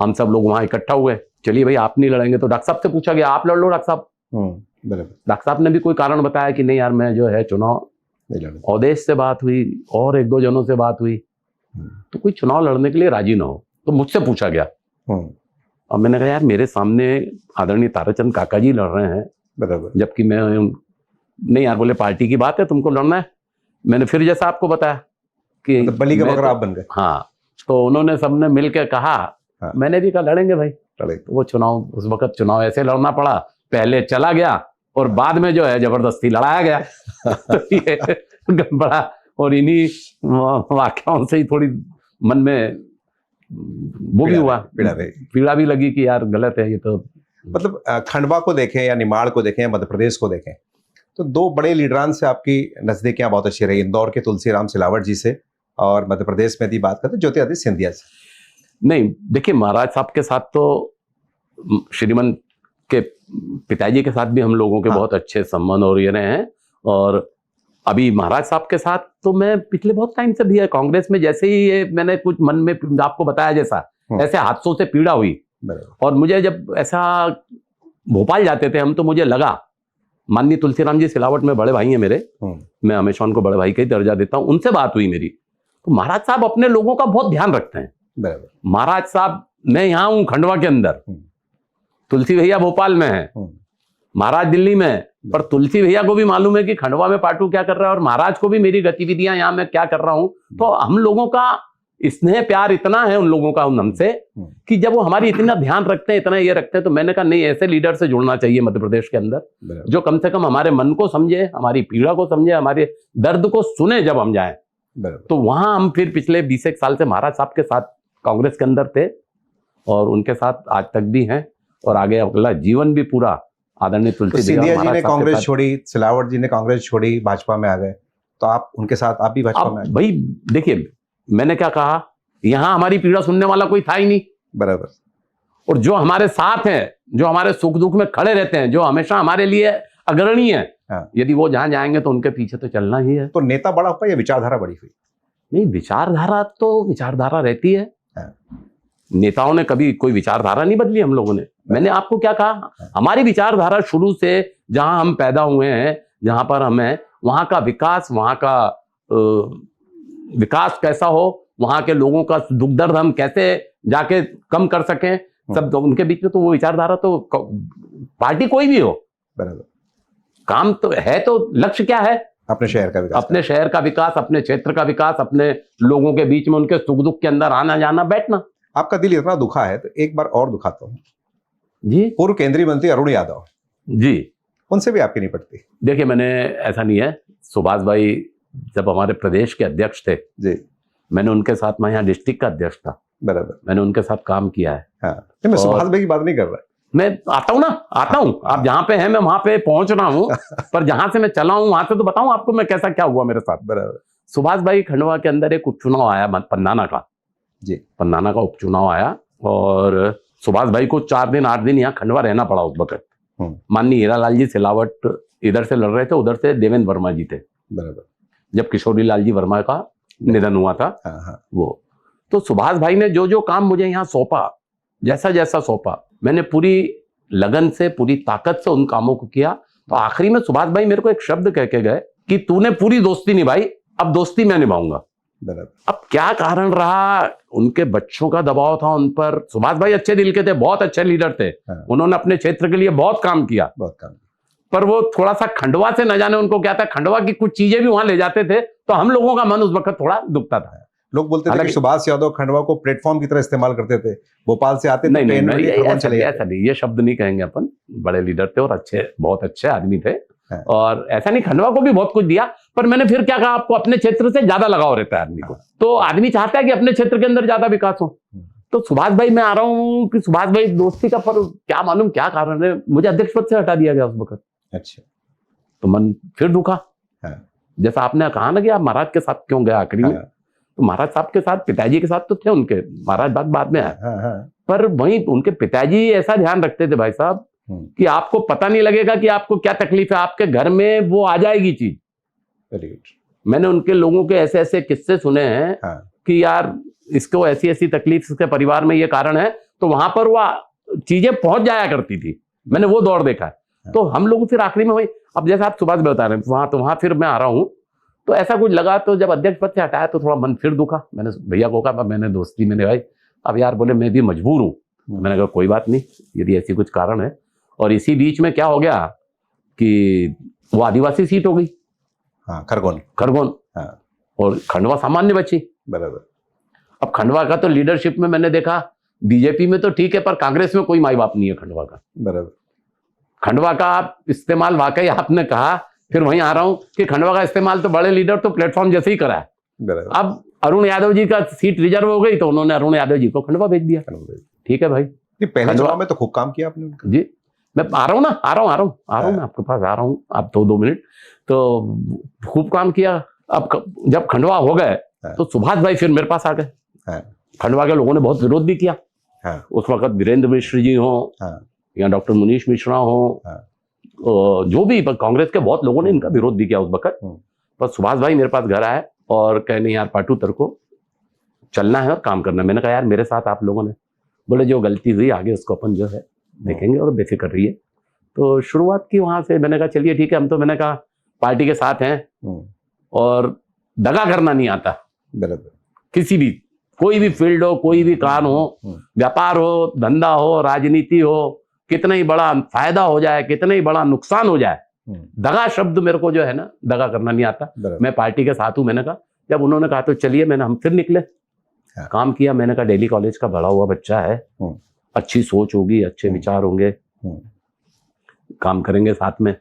हम सब लोग वहां इकट्ठा हुए। चलिए भाई आप नहीं लड़ेंगे, तो डॉक्टर साहब से पूछा गया आप लड़ लो डॉक्टर साहब। डॉक्टर साहब ने भी कोई कारण बताया कि नहीं यार मैं जो है चुनाव नहीं लड़। अवधेश से बात हुई और 1-2 जनों से बात हुई, तो कोई चुनाव लड़ने के लिए राजी ना हो। तो मुझसे पूछा गया। अब मैंने कहा यार मेरे सामने आदरणीय ताराचंद काका जी लड़ रहे हैं, जबकि मैं नहीं यार। बोले पार्टी की बात है, तुमको लड़ना है। मैंने फिर जैसा आपको बताया कि बलि का बकरा आप बन गए। हाँ, तो उन्होंने सबने मिलकर कहा। हाँ। मैंने भी कहा लड़ेंगे भाई। तो वो चुनाव, उस वक्त चुनाव ऐसे लड़ना पड़ा, पहले चला गया और बाद में जो है जबरदस्ती लड़ाया गया। तो ये बड़ा, और इन्हीं वाक्यों से ही थोड़ी मन में वो भी हुआ, पीड़ा भी लगी कि यार गलत है ये तो। मतलब खंडवा को देखें या निमाड़ को देखें या मध्य प्रदेश को देखें, तो 2 बड़े लीडरान से आपकी नजदीकियां बहुत अच्छी रही। इंदौर के तुलसीराम सिलावट जी से, और मध्य प्रदेश में यदि बात करते ज्योतिरादित्य सिंधिया से। नहीं देखिए, महाराज साहब के साथ तो, श्रीमन के पिताजी के साथ भी हम लोगों के बहुत अच्छे संबंध और ये रहे हैं। और अभी महाराज साहब के साथ तो मैं पिछले बहुत टाइम से भी है कांग्रेस में। जैसे ही ये मैंने कुछ मन में आपको बताया जैसा, ऐसे हादसों से पीड़ा हुई, और मुझे जब ऐसा भोपाल जाते थे हम, तो मुझे लगा माननीय तुलसीराम जी सिलावट में बड़े भाई हैं मेरे, मैं हमेशा उनको बड़े भाई का ही दर्जा देता हूं। उनसे बात हुई मेरी, तो महाराज साहब अपने लोगों का बहुत ध्यान रखते हैं। महाराज साहब, मैं यहाँ हूँ खंडवा के अंदर, तुलसी भैया भोपाल में है, महाराज दिल्ली में, पर तुलसी भैया को भी मालूम है कि खंडवा में पाटू क्या कर रहा है, और महाराज को भी मेरी गतिविधियां यहाँ मैं क्या कर रहा हूँ। तो हम लोगों का स्नेह प्यार इतना है उन लोगों का हमसे, कि जब वो हमारी इतना ध्यान रखते हैं, इतना ये रखते हैं, तो मैंने कहा नहीं, ऐसे लीडर से जुड़ना चाहिए मध्य प्रदेश के अंदर, जो कम से कम हमारे मन को समझे, हमारी पीड़ा को समझे, हमारे दर्द को सुने जब हम जाएं। तो वहां हम फिर पिछले 20 साल से महाराज साहब के साथ कांग्रेस के अंदर थे, और उनके साथ आज तक भी हैं, और आगे अगला जीवन भी पूरा आदरणीय तुलसी सिंधिया जी ने कांग्रेस छोड़ी, सिलावट जी ने कांग्रेस छोड़ी, भाजपा में आ गए, तो आप उनके साथ, आप भी भाजपा में आ गए। भाई देखिए, मैंने क्या कहा, यहाँ हमारी पीड़ा सुनने वाला कोई था ही नहीं। बराबर। और जो हमारे साथ हैं, जो हमारे सुख दुख में खड़े रहते हैं, जो हमेशा हमारे लिए अग्रणी है, यदि वो जहां जाएंगे तो उनके पीछे तो चलना ही है। तो नेता बड़ा हुआ या विचारधारा बड़ी हुई? नहीं, विचारधारा तो विचारधारा रहती है। नेताओं ने कभी कोई विचारधारा नहीं बदली हम लोगों ने। मैंने आपको क्या कहा, हमारी विचारधारा शुरू से जहां हम पैदा हुए हैं, जहां पर हमें, वहां का विकास, वहां का विकास कैसा हो, वहां के लोगों का दुख दर्द हम कैसे जाके कम कर सकें, सब उनके बीच में। तो वो विचारधारा तो, पार्टी कोई भी हो, बराबर, काम तो है। तो लक्ष्य क्या है? अपने शहर का विकास, अपने शहर का विकास, अपने क्षेत्र का विकास, अपने लोगों के बीच में उनके सुख दुख के अंदर आना जाना, बैठना। आपका दिल इतना दुखा है तो एक बार और दुखाता हूँ जी। पूर्व केंद्रीय मंत्री अरुण यादव जी, उनसे भी आपकी नहीं पड़ती? देखिए, मैंने, ऐसा नहीं है, सुभाष भाई जब हमारे प्रदेश के अध्यक्ष थे जी, मैंने उनके साथ, मैं यहाँ डिस्ट्रिक्ट का अध्यक्ष था, बराबर। मैंने उनके साथ काम किया है। हाँ, नहीं, मैं सुभाष भाई की बात नहीं कर रहा। मैं आता हूँ ना, आता हूँ, आप जहाँ पे हैं मैं वहां पे पहुंच रहा हूँ, पर जहां से मैं चला हूँ वहां से तो बताऊं आपको मैं कैसा क्या हुआ मेरे साथ। बराबर। सुभाष भाई, खंडवा के अंदर एक उपचुनाव आया पन्नाना का जी। पन्नाना का उपचुनाव आया और सुभाष भाई को 4 दिन 8 दिन यहाँ खंडवा रहना पड़ा उस वक्त। माननीय हीरालाल जी सिलावट इधर से लड़ रहे थे, उधर से देवेंद्र वर्मा जी थे। बराबर। जब किशोरी लाल जी वर्मा का निधन हुआ था। हाँ। वो तो सुभाष भाई ने जो जो काम मुझे यहाँ सौंपा, जैसा जैसा सौंपा, मैंने पूरी लगन से, पूरी ताकत से उन कामों को किया। तो आखिरी में सुभाष भाई मेरे को एक शब्द कह के गए कि तूने पूरी दोस्ती निभाई, अब दोस्ती मैं निभाऊंगा। अब क्या कारण रहा, उनके बच्चों का दबाव था उन पर। सुभाष भाई अच्छे दिल के थे, बहुत अच्छे लीडर थे। उन्होंने अपने क्षेत्र के लिए बहुत काम किया, पर वो थोड़ा सा खंडवा से न जाने उनको क्या था, खंडवा की कुछ चीजें भी वहां ले जाते थे, तो हम लोगों का मन उस वक्त थोड़ा दुखता था। लोग बोलते थे कि सुभाष यादव खंडवा को प्लेटफॉर्म की तरह इस्तेमाल करते थे, भोपाल से आते थे। नहीं, ऐसा नहीं, ये शब्द नहीं कहेंगे अपन। बड़े लीडर थे और अच्छे, बहुत अच्छे आदमी थे। और ऐसा नहीं, खंडवा को भी बहुत कुछ दिया, पर मैंने फिर क्या कहा, आपको अपने क्षेत्र से ज्यादा लगाव रहता है आदमी को, तो आदमी चाहता है कि अपने क्षेत्र के अंदर ज्यादा विकास हो। तो सुभाष भाई मैं आ रहा हूँ कि सुभाष भाई दोस्ती का, पर क्या मालूम क्या कारण है, मुझे अध्यक्ष पद से हटा दिया गया उस वक्त। अच्छा। तो मन फिर दुखा। जैसा आपने कहा ना कि आप महाराज के साथ क्यों गए आखिरी में, तो महाराज साहब के साथ, पिताजी के साथ तो थे उनके, महाराज बाद में आए, पर वहीं उनके पिताजी ऐसा ध्यान रखते थे भाई साहब कि आपको पता नहीं लगेगा कि आपको क्या तकलीफ है, आपके घर में वो आ जाएगी चीज। मैंने उनके लोगों के ऐसे ऐसे किस्से सुने हैं कि यार इसको ऐसी ऐसी तकलीफ, इसके परिवार में ये कारण है, तो वहां पर वो चीजें पहुंच जाया करती थी। मैंने वो दौर देखा है। तो हम लोग फिर आखिरी में वही, अब जैसा आप सुभाष बता रहे हैं वहां फिर मैं आ रहा हूँ, तो ऐसा कुछ लगा। तो जब अध्यक्ष पद से हटाया तो थोड़ा मन फिर दुखा। मैंने भैया को कहा, मैंने दोस्ती, मैंने भाई अब यार, बोले मैं भी मजबूर हूँ। मैंने कहा कोई बात नहीं, यदि ऐसी कुछ कारण है। और इसी बीच में क्या हो गया कि वो आदिवासी सीट हो गई। खरगोन। और खंडवा सामान्य बची। बराबर। अब खंडवा का तो लीडरशिप में मैंने देखा, बीजेपी में तो ठीक है, पर कांग्रेस में कोई माई बाप नहीं है खंडवा का। बराबर। खंडवा का आप इस्तेमाल, वाकई आपने कहा, फिर वहीं आ रहा हूं कि खंडवा का इस्तेमाल तो बड़े लीडर तो प्लेटफॉर्म जैसे ही करा है। अब अरुण यादव जी का सीट रिजर्व हो गई, तो उन्होंने अरुण यादव जी को खंडवा भेज दिया। ठीक है भाई, पहले चुनाव में तो खूब काम किया आपने उनका। जी, मैं आ रहा हूँ ना, आ रहा हूँ मैं आपके पास आ रहा हूँ, आप तो 2 मिनट। तो खूब काम किया। अब जब खंडवा हो गए तो सुभाष भाई फिर मेरे पास आ गए। खंडवा के लोगों ने बहुत विरोध भी किया। उस वक्त वीरेंद्र मिश्र जी हो या डॉक्टर मुनीश मिश्रा हो, जो भी कांग्रेस के बहुत लोगों ने इनका विरोध भी किया उस वक्त। पर सुभाष भाई मेरे पास घर आए और कहे, नहीं यार पाटू, तेरे को चलना है और काम करना है। मैंने कहा यार मेरे साथ आप लोगों ने, बोले जो गलती हुई आगे उसको अपन जो है देखेंगे और बेफिक्र रहिए। तो शुरुआत की वहां से। मैंने कहा चलिए ठीक है, हम तो, मैंने कहा पार्टी के साथ हैं और दगा करना नहीं आता। बराबर। किसी भी, कोई भी फील्ड हो, कोई भी काम हो, व्यापार हो, धंधा हो, राजनीति हो, कितना ही बड़ा फायदा हो जाए, कितना ही बड़ा नुकसान हो जाए, दगा शब्द मेरे को जो है ना, दगा करना नहीं आता। मैं पार्टी के साथ हूं। मैंने कहा, जब उन्होंने कहा तो चलिए, हम फिर निकले। काम किया। मैंने कहा दिल्ली कॉलेज का बड़ा हुआ बच्चा है, अच्छी सोच होगी, अच्छे विचार होंगे, काम करेंगे साथ में।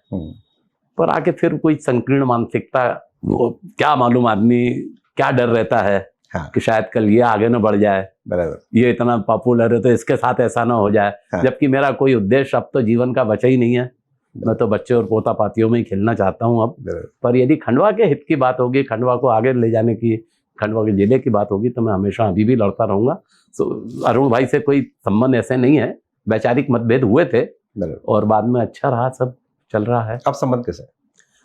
पर आके फिर कोई संकीर्ण मानसिकता, वो क्या मालूम आदमी क्या डर रहता है कि शायद कल ये आगे ना बढ़ जाए। बराबर। ये इतना पॉपुलर है तो इसके साथ ऐसा ना हो जाए। जबकि मेरा कोई उद्देश्य अब तो जीवन का बचा ही नहीं है। मैं तो बच्चे और पोता पातियों में ही खेलना चाहता हूँ अब। पर यदि खंडवा के हित की बात होगी, खंडवा को आगे ले जाने की, खंडवा के जिले की बात होगी, तो मैं हमेशा अभी भी लड़ता रहूंगा। तो अरुण भाई से कोई संबंध ऐसे नहीं है, वैचारिक मतभेद हुए थे और बाद में अच्छा रहा, सब चल रहा है। अब संबंध कैसे?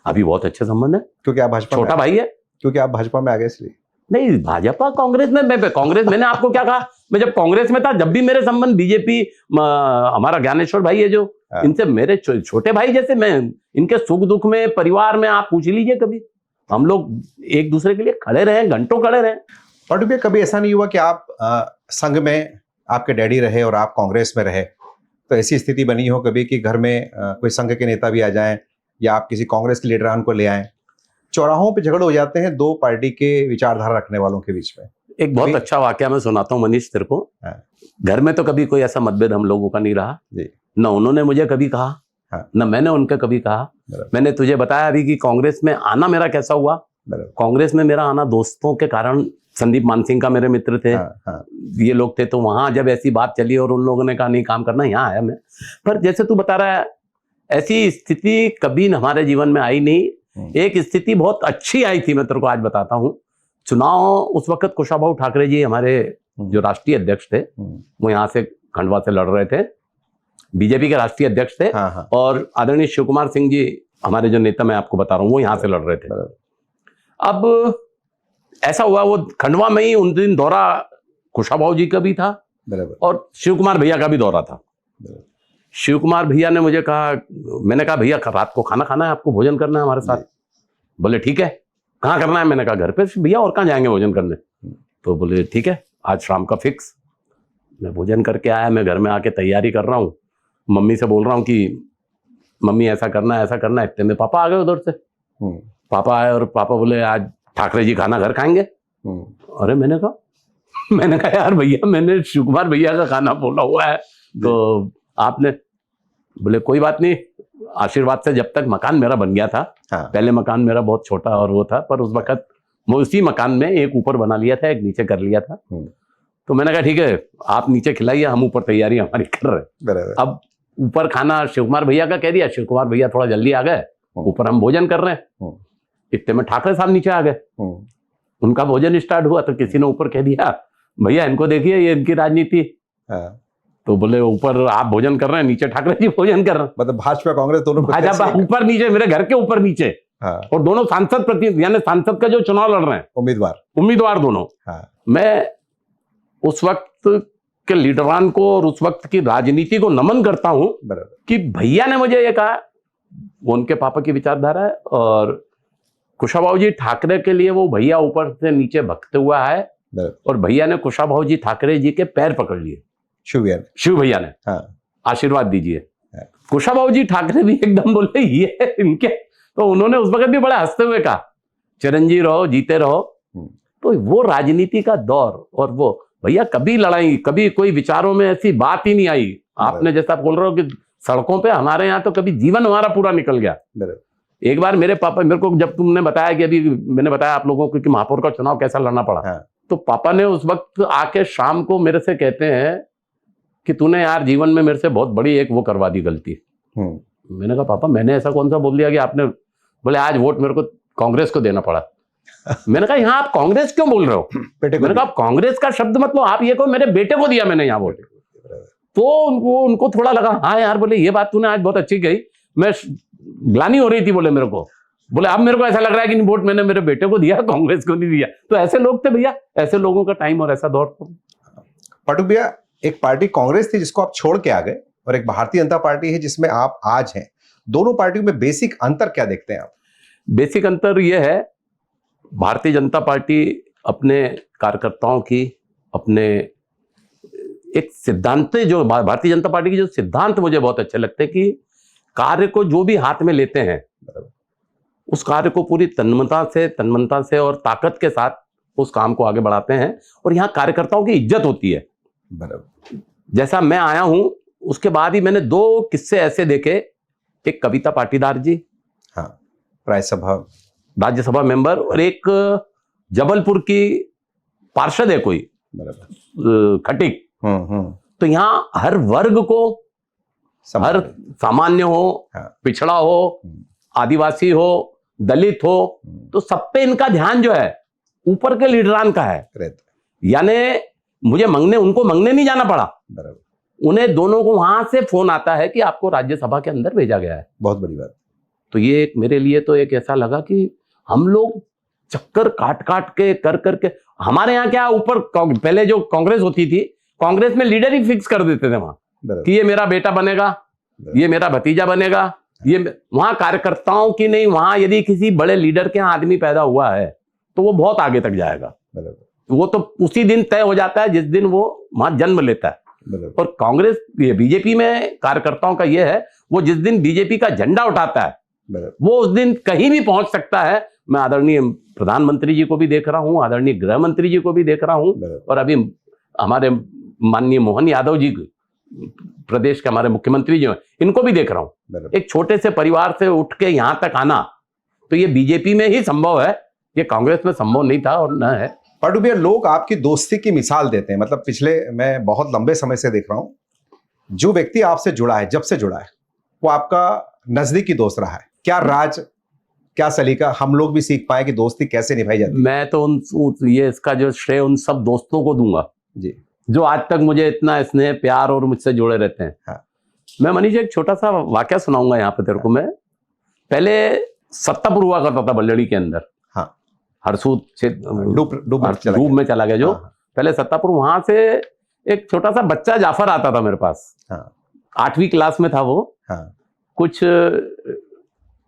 अभी बहुत अच्छे संबंध है, क्योंकि आप भाजपा, छोटा भाई है, क्योंकि आप भाजपा में आ गए इसलिए। नहीं, भाजपा कांग्रेस में, मैं कांग्रेस, मैंने आपको क्या कहा, मैं जब कांग्रेस में था, जब भी मेरे संबंध बीजेपी, हमारा ज्ञानेश्वर भाई है जो, इनसे मेरे छोटे भाई जैसे, मैं इनके सुख दुख में, परिवार में, आप पूछ लीजिए कभी, हम लोग एक दूसरे के लिए खड़े रहे, घंटों खड़े रहे। और कभी ऐसा नहीं हुआ कि आप संघ में आपके डैडी रहे और आप कांग्रेस में रहे, तो ऐसी स्थिति बनी हो कभी कि घर में कोई संघ के नेता भी आ जाएं या आप किसी कांग्रेस के लीडरान को ले आएं, चौराहों पे झगड़े हो जाते हैं दो पार्टी के विचारधारा रखने वालों के बीच में? एक बहुत अच्छा वाकया मैं सुनाता हूँ मनीष तेरे को। घर में तो कभी कोई ऐसा मतभेद हम लोगों का नहीं रहा, न उन्होंने मुझे कभी कहा, न मैंने उनके कभी कहा। मैंने तुझे बताया अभी कि कांग्रेस में आना मेरा कैसा हुआ। बराबर। कांग्रेस में मेरा आना दोस्तों के कारण, संदीप मानसिंह का मेरे मित्र थे, हाँ। ये लोग थे, तो वहां जब ऐसी बात चली और उन लोगों ने कहा नहीं काम करना, यहाँ आया मैं। पर जैसे तू बता रहा है, ऐसी स्थिति कभी हमारे जीवन में आई नहीं। एक स्थिति बहुत अच्छी आई थी, मैं तेरे को आज बताता हूँ। चुनाव उस वक्त कुशाभाऊ ठाकरे जी हमारे जो राष्ट्रीय अध्यक्ष थे, वो यहाँ से खंडवा से लड़ रहे थे, बीजेपी के राष्ट्रीय अध्यक्ष थे। हाँ। और आदरणीय शिव कुमार सिंह जी हमारे जो नेता मैं आपको बता रहा हूँ, वो यहाँ से लड़ रहे थे। अब ऐसा हुआ, वो खंडवा में ही उन दिन दौरा कुशाभाऊ जी का भी था और शिव कुमार भैया का भी दौरा था। शिव कुमार भैया ने मुझे कहा, मैंने कहा भैया रात को खाना खाना है, आपको भोजन करना है हमारे साथ। बोले ठीक है, कहाँ करना है? मैंने कहा घर पे। भैया और कहाँ जाएंगे भोजन करने? तो बोले ठीक है, आज शाम का फिक्स। मैं भोजन करके आया, मैं घर में आके तैयारी कर रहा हूँ, मम्मी से बोल रहा हूँ कि मम्मी ऐसा करना है ऐसा करना है। इतने में पापा आ गए उधर से। पापा आए और पापा बोले आज ठाकरे जी खाना घर खाएंगे। अरे मैंने कहा यार भैया, मैंने शिव कुमार भैया का खाना बोला हुआ है, तो आपने? बोले कोई बात नहीं, आशीर्वाद से जब तक मकान मेरा बन गया था। पहले मकान मेरा बहुत छोटा और वो था, पर उस वक्त मैं उसी मकान में एक ऊपर बना लिया था, एक नीचे कर लिया था। तो मैंने कहा ठीक है, आप नीचे खिलाइए, हम ऊपर तैयारी हमारी कर रहे हैं। अब ऊपर खाना शिव कुमार भैया का कह दिया, शिव कुमार भैया थोड़ा जल्दी आ गए, ऊपर हम भोजन कर रहे हैं। इतने में ठाकरे साहब नीचे आ गए, उनका भोजन स्टार्ट हुआ, तो किसी ने ऊपर कह दिया भैया इनको देखिए, ये इनकी राजनीति। तो बोले ऊपर आप भोजन कर रहे हैं, नीचे ठाकरे जी भोजन कर रहे हैं। मतलब भाजपा कांग्रेस दोनों, भाजपा ऊपर नीचे, मेरे घर के ऊपर नीचे। और दोनों सांसद प्रतिनिधि, यानी सांसद का जो चुनाव लड़ रहे हैं, उम्मीदवार दोनों। मैं उस वक्त के लीडरान को और उस वक्त की राजनीति को नमन करता हूं कि भैया ने मुझे ये कहा, वो उनके पापा की विचारधारा है, और कुशाभाऊ जी ठाकरे के लिए वो भैया ऊपर से नीचे भगते हुआ है, और भैया ने कुशाभाऊ जी ठाकरे जी के पैर पकड़ लिए, शिव भैया ने। आशीर्वाद दीजिए। कुशाभाऊ जी ठाकरे भी एकदम बोले ये इनके, तो उन्होंने उस वक्त भी बड़े हंसते हुए कहा चिरंजीव रहो, जीते रहो। तो वो राजनीति का दौर, और वो भैया कभी लड़ाई, कभी कोई विचारों में ऐसी बात ही नहीं आई। आपने जैसा बोल रहे हो कि सड़कों पे, हमारे यहाँ तो कभी जीवन हमारा पूरा निकल गया। एक बार मेरे पापा, मेरे को जब तुमने बताया कि अभी मैंने बताया आप लोगों को कि महापौर का चुनाव कैसा लड़ना पड़ा, तो पापा ने उस वक्त आके शाम को मेरे से कहते हैं कि तूने यार जीवन में मेरे से बहुत बड़ी एक वो करवा दी गलती। मैंने कहा पापा मैंने ऐसा कौन सा बोल दिया कि आपने? बोले आज वोट मेरे को कांग्रेस को देना पड़ा। मैंने कहा यहाँ आप कांग्रेस क्यों बोल रहे हो? मैंने कहा कांग्रेस का शब्द मतलब आप ये को मेरे बेटे को दिया मैंने यहाँ वोट। तो उनको थोड़ा लगा, हाँ यार, बोले ये बात तूने आज बहुत अच्छी कही, मैं ग्लानि हो रही थी बोले मेरे को। बोले अब मेरे को ऐसा लग रहा है कि वोट मैंने मेरे बेटे को दिया, कांग्रेस को नहीं दिया। तो ऐसे लोग थे भैया, ऐसे लोगों का टाइम और ऐसा दौर। पटू भैया, एक पार्टी कांग्रेस थी जिसको आप छोड़ के आ गए, और एक भारतीय जनता पार्टी है जिसमें आप आज हैं। दोनों पार्टियों में बेसिक अंतर क्या देखते हैं आप? बेसिक अंतर यह है, भारतीय जनता पार्टी अपने कार्यकर्ताओं की, अपने एक सिद्धांत, जो भारतीय जनता पार्टी के जो सिद्धांत मुझे बहुत अच्छे लगते हैं कि कार्य को जो भी हाथ में लेते हैं उस कार्य को पूरी तन्मयता से और ताकत के साथ उस काम को आगे बढ़ाते हैं, और यहाँ कार्यकर्ताओं की इज्जत होती है। जैसा मैं आया हूं उसके बाद ही मैंने 2 किस्से ऐसे देखे, एक कविता पाटीदार जी, राज्यसभा मेंबर, और एक जबलपुर की पार्षद है कोई खटीक। तो यहाँ हर वर्ग को, हर सामान्य हो, पिछड़ा हो, आदिवासी हो, दलित हो, तो सब पे इनका ध्यान जो है ऊपर के लीडरान का है। यानी मुझे उनको मंगने नहीं जाना पड़ा, उन्हें दोनों को वहां से फोन आता है कि आपको राज्यसभा के अंदर भेजा गया है। बहुत बड़ी बात। तो ये एक मेरे लिए तो एक ऐसा लगा कि हम लोग चक्कर काट के कर हमारे यहाँ क्या, ऊपर पहले जो कांग्रेस होती थी, कांग्रेस में लीडर ही फिक्स कर देते थे वहां कि ये मेरा बेटा बनेगा, ये मेरा भतीजा बनेगा, ये वहां कार्यकर्ताओं की नहीं, वहां यदि किसी बड़े लीडर के यहाँ आदमी पैदा हुआ है तो वो बहुत आगे तक जाएगा। वो तो उसी दिन तय हो जाता है जिस दिन वो वहां जन्म लेता है। और कांग्रेस, ये बीजेपी में कार्यकर्ताओं का ये है, वो जिस दिन बीजेपी का झंडा उठाता है वो उस दिन कहीं भी पहुंच सकता है। मैं आदरणीय प्रधानमंत्री जी को भी देख रहा हूं, आदरणीय गृह मंत्री जी को भी देख रहा हूं, और अभी हमारे माननीय मोहन यादव जी, प्रदेश के हमारे मुख्यमंत्री जो हैं, इनको भी देख रहा हूं। एक छोटे से परिवार से उठ के यहां तक आना, तो ये बीजेपी में ही संभव है। ये कांग्रेस में संभव नहीं था और न है। पांडु भैया, लोग आपकी दोस्ती की मिसाल देते हैं, मतलब पिछले मैं बहुत लंबे समय से देख रहा हूं, जो व्यक्ति आपसे जुड़ा है, जब से जुड़ा है, वो आपका नजदीकी दोस्त रहा है। क्या राज, क्या सलीका हम लोग भी सीख पाए कि दोस्ती कैसे निभाई जाती है? मैं तो ये इसका जो श्रेय उन सब दोस्तों को दूंगा जी, जो आज तक मुझे इतना स्नेह प्यार और मुझसे जुड़े रहते हैं। हाँ। मैं मनीष एक छोटा सा वाकया सुनाऊंगा यहाँ पे तेरे को। मैं पहले सत्तापुर हुआ करता था बल्लड़ी के अंदर, हाँ, हरसूद से डूब में चला गया जो, हाँ, पहले सत्तापुर, वहां से एक छोटा सा बच्चा जाफर आता था मेरे पास। हाँ, 8वीं क्लास में था वो। हाँ, कुछ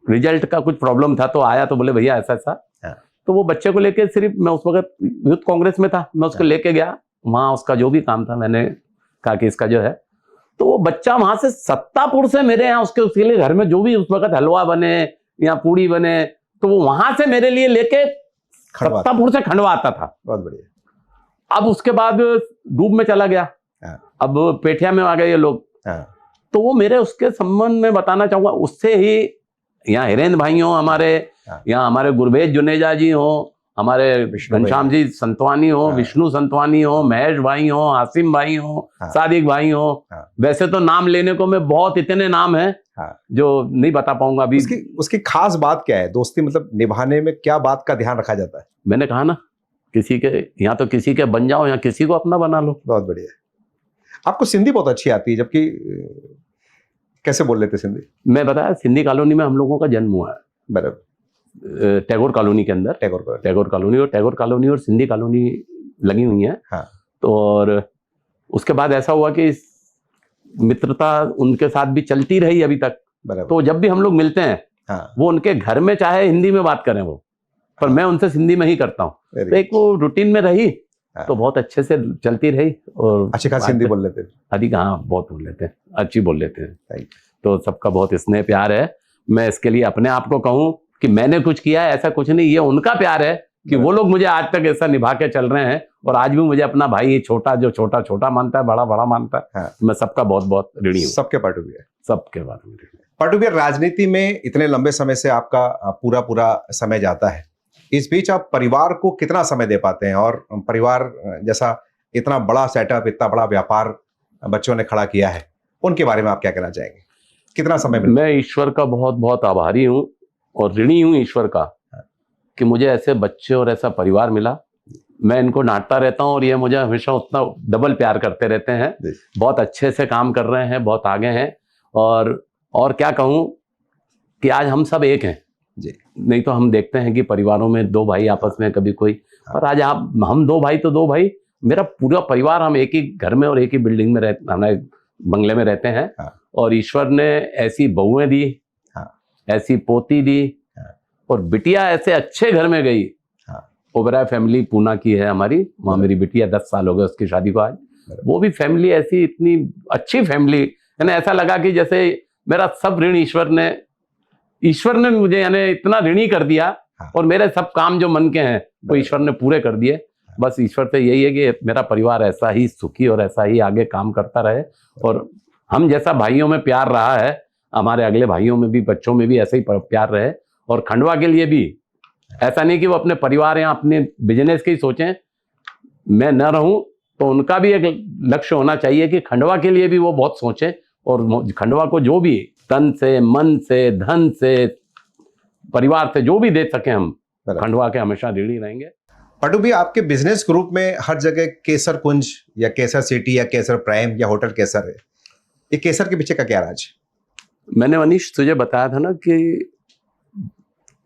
रिजल्ट का कुछ प्रॉब्लम था तो आया, तो बोले भैया ऐसा ऐसा। हाँ। तो वो बच्चे को लेके, सिर्फ मैं उस वक्त यूथ कांग्रेस में था, मैं उसको लेके गया वहां, उसका जो भी काम था मैंने कहा कि इसका जो है, तो वो बच्चा वहां से सत्तापुर से मेरे यहाँ उसके लिए घर में जो भी उस वक्त हलवा बने या पूड़ी बने, तो वो वहां से मेरे लिए लेके सत्तापुर से खंडवा आता था। बहुत बढ़िया। अब उसके बाद डूब में चला गया, अब पेठिया में आ गए ये लोग। तो वो मेरे उसके संबंध में बताना चाहूंगा, उससे ही यहाँ हिरेंद्र भाई हो हमारे, यहाँ हमारे गुरभेज जुनेजा जी हो, हमारे घनश्याम जी संतवानी हो, विष्णु संतवानी हो, महेश भाई हो, आसिम भाई हो, सादिक भाई हो। वैसे तो नाम लेने को मैं बहुत इतने नाम हैं जो नहीं बता पाऊंगा अभी। उसकी खास बात क्या है? दोस्ती मतलब निभाने में क्या बात का ध्यान रखा जाता है? मैंने कहा ना, किसी के यहाँ तो किसी के बन जाओ या किसी को अपना बना लो। बहुत बढ़िया। आपको सिंधी बहुत अच्छी आती है, जबकि कैसे बोल लेते सिंधी? मैं बताया, सिंधी कॉलोनी में हम लोगों का जन्म हुआ है, बराबर, टैगोर कॉलोनी के अंदर। टैगोर कॉलोनी और सिंधी कॉलोनी लगी हुई है। हाँ। तो और उसके बाद ऐसा हुआ कि मित्रता उनके साथ भी चलती रही अभी तक। तो जब भी हम लोग मिलते हैं, हाँ, वो उनके घर में चाहे हिंदी में बात करें वो, पर मैं उनसे सिंधी में ही करता हूँ। तो एक वो रूटीन में रही, तो बहुत अच्छे से चलती रही। और अच्छी खासी हिंदी बोल लेते हैं? अधिक, हाँ, बहुत बोल लेते हैं, अच्छी बोल लेते हैं। तो सबका बहुत स्नेह प्यार है। मैं इसके लिए अपने आप को कहूँ कि मैंने कुछ किया है ऐसा कुछ नहीं, ये उनका प्यार है कि वो लोग मुझे आज तक ऐसा निभा के चल रहे हैं। और आज भी मुझे अपना भाई छोटा जो छोटा छोटा मानता है, बड़ा बड़ा मानता है। हाँ। मैं सबका बहुत बहुत ऋणी हूँ। सबके पार्टू भी है, सबके बारे में ऋणी। पार्टू भी राजनीति में इतने लंबे समय से आपका पूरा समय जाता है, इस बीच आप परिवार को कितना समय दे पाते हैं? और परिवार जैसा इतना बड़ा सेटअप, इतना बड़ा व्यापार बच्चों ने खड़ा किया है, उनके बारे में आप क्या कहना चाहेंगे? कितना समय मिलता है? मैं ईश्वर का बहुत बहुत आभारी हूँ और ऋणी हूँ ईश्वर का कि मुझे ऐसे बच्चे और ऐसा परिवार मिला। मैं इनको डांटता रहता हूँ और ये मुझे हमेशा उतना डबल प्यार करते रहते हैं। बहुत अच्छे से काम कर रहे हैं, बहुत आगे हैं। और क्या कहूँ कि आज हम सब एक हैं जी। नहीं तो हम देखते हैं कि परिवारों में दो भाई आपस में कभी कोई, और आज हम दो भाई तो दो भाई, मेरा पूरा परिवार, हम एक ही घर में और एक ही बिल्डिंग में रहते, हमारे बंगले में रहते हैं। और ईश्वर ने ऐसी बहुएं दी, ऐसी पोती दी, और बिटिया ऐसे अच्छे घर में गई। ओबराय फैमिली पूना की है हमारी, वहाँ मेरी बिटिया 10 साल हो गए उसकी शादी को आज। वो भी फैमिली ऐसी इतनी अच्छी फैमिली, यानी ऐसा लगा कि जैसे मेरा सब ऋण ईश्वर ने मुझे यानी इतना ऋणी कर दिया। और मेरे सब काम जो मन के हैं वो ईश्वर ने पूरे कर दिए। बस ईश्वर से यही है कि मेरा परिवार ऐसा ही सुखी और ऐसा ही आगे काम करता रहे। और हम जैसा भाइयों में प्यार रहा है, हमारे अगले भाइयों में भी, बच्चों में भी ऐसा ही प्यार रहे। और खंडवा के लिए भी ऐसा नहीं कि वो अपने परिवार या अपने बिजनेस की सोचें, मैं न रहूं तो उनका भी एक लक्ष्य होना चाहिए कि खंडवा के लिए भी वो बहुत सोचें। और खंडवा को जो भी तन से, मन से, धन से, परिवार से जो भी दे सके, हम खंडवा के हमेशा ऋणी रहेंगे। पांडु भी, आपके बिजनेस ग्रुप में हर जगह केसर कुंज या केसर सिटी या केसर प्राइम या होटल केसर है, ये केसर के पीछे का क्या राज? मैंने मनीष तुझे बताया था ना कि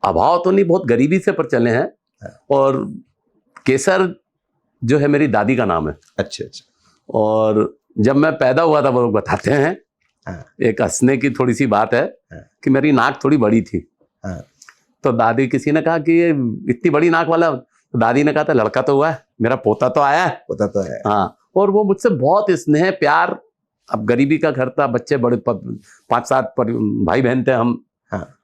अभाव तो नहीं, बहुत गरीबी से पर चले हैं। और केसर जो है मेरी दादी का नाम है। अच्छा। और जब मैं पैदा हुआ था, वो लोग बताते हैं, एक हंसने की थोड़ी सी बात है कि मेरी नाक थोड़ी बड़ी थी। तो दादी, किसी ने कहा कि ये इतनी बड़ी नाक वाला, तो दादी ने कहा था लड़का तो हुआ है, मेरा पोता तो आया है। पोता तो है। हाँ। और वो मुझसे बहुत स्नेह प्यार, अब गरीबी का घर था, बच्चे बड़े 5-7 भाई बहन थे हम।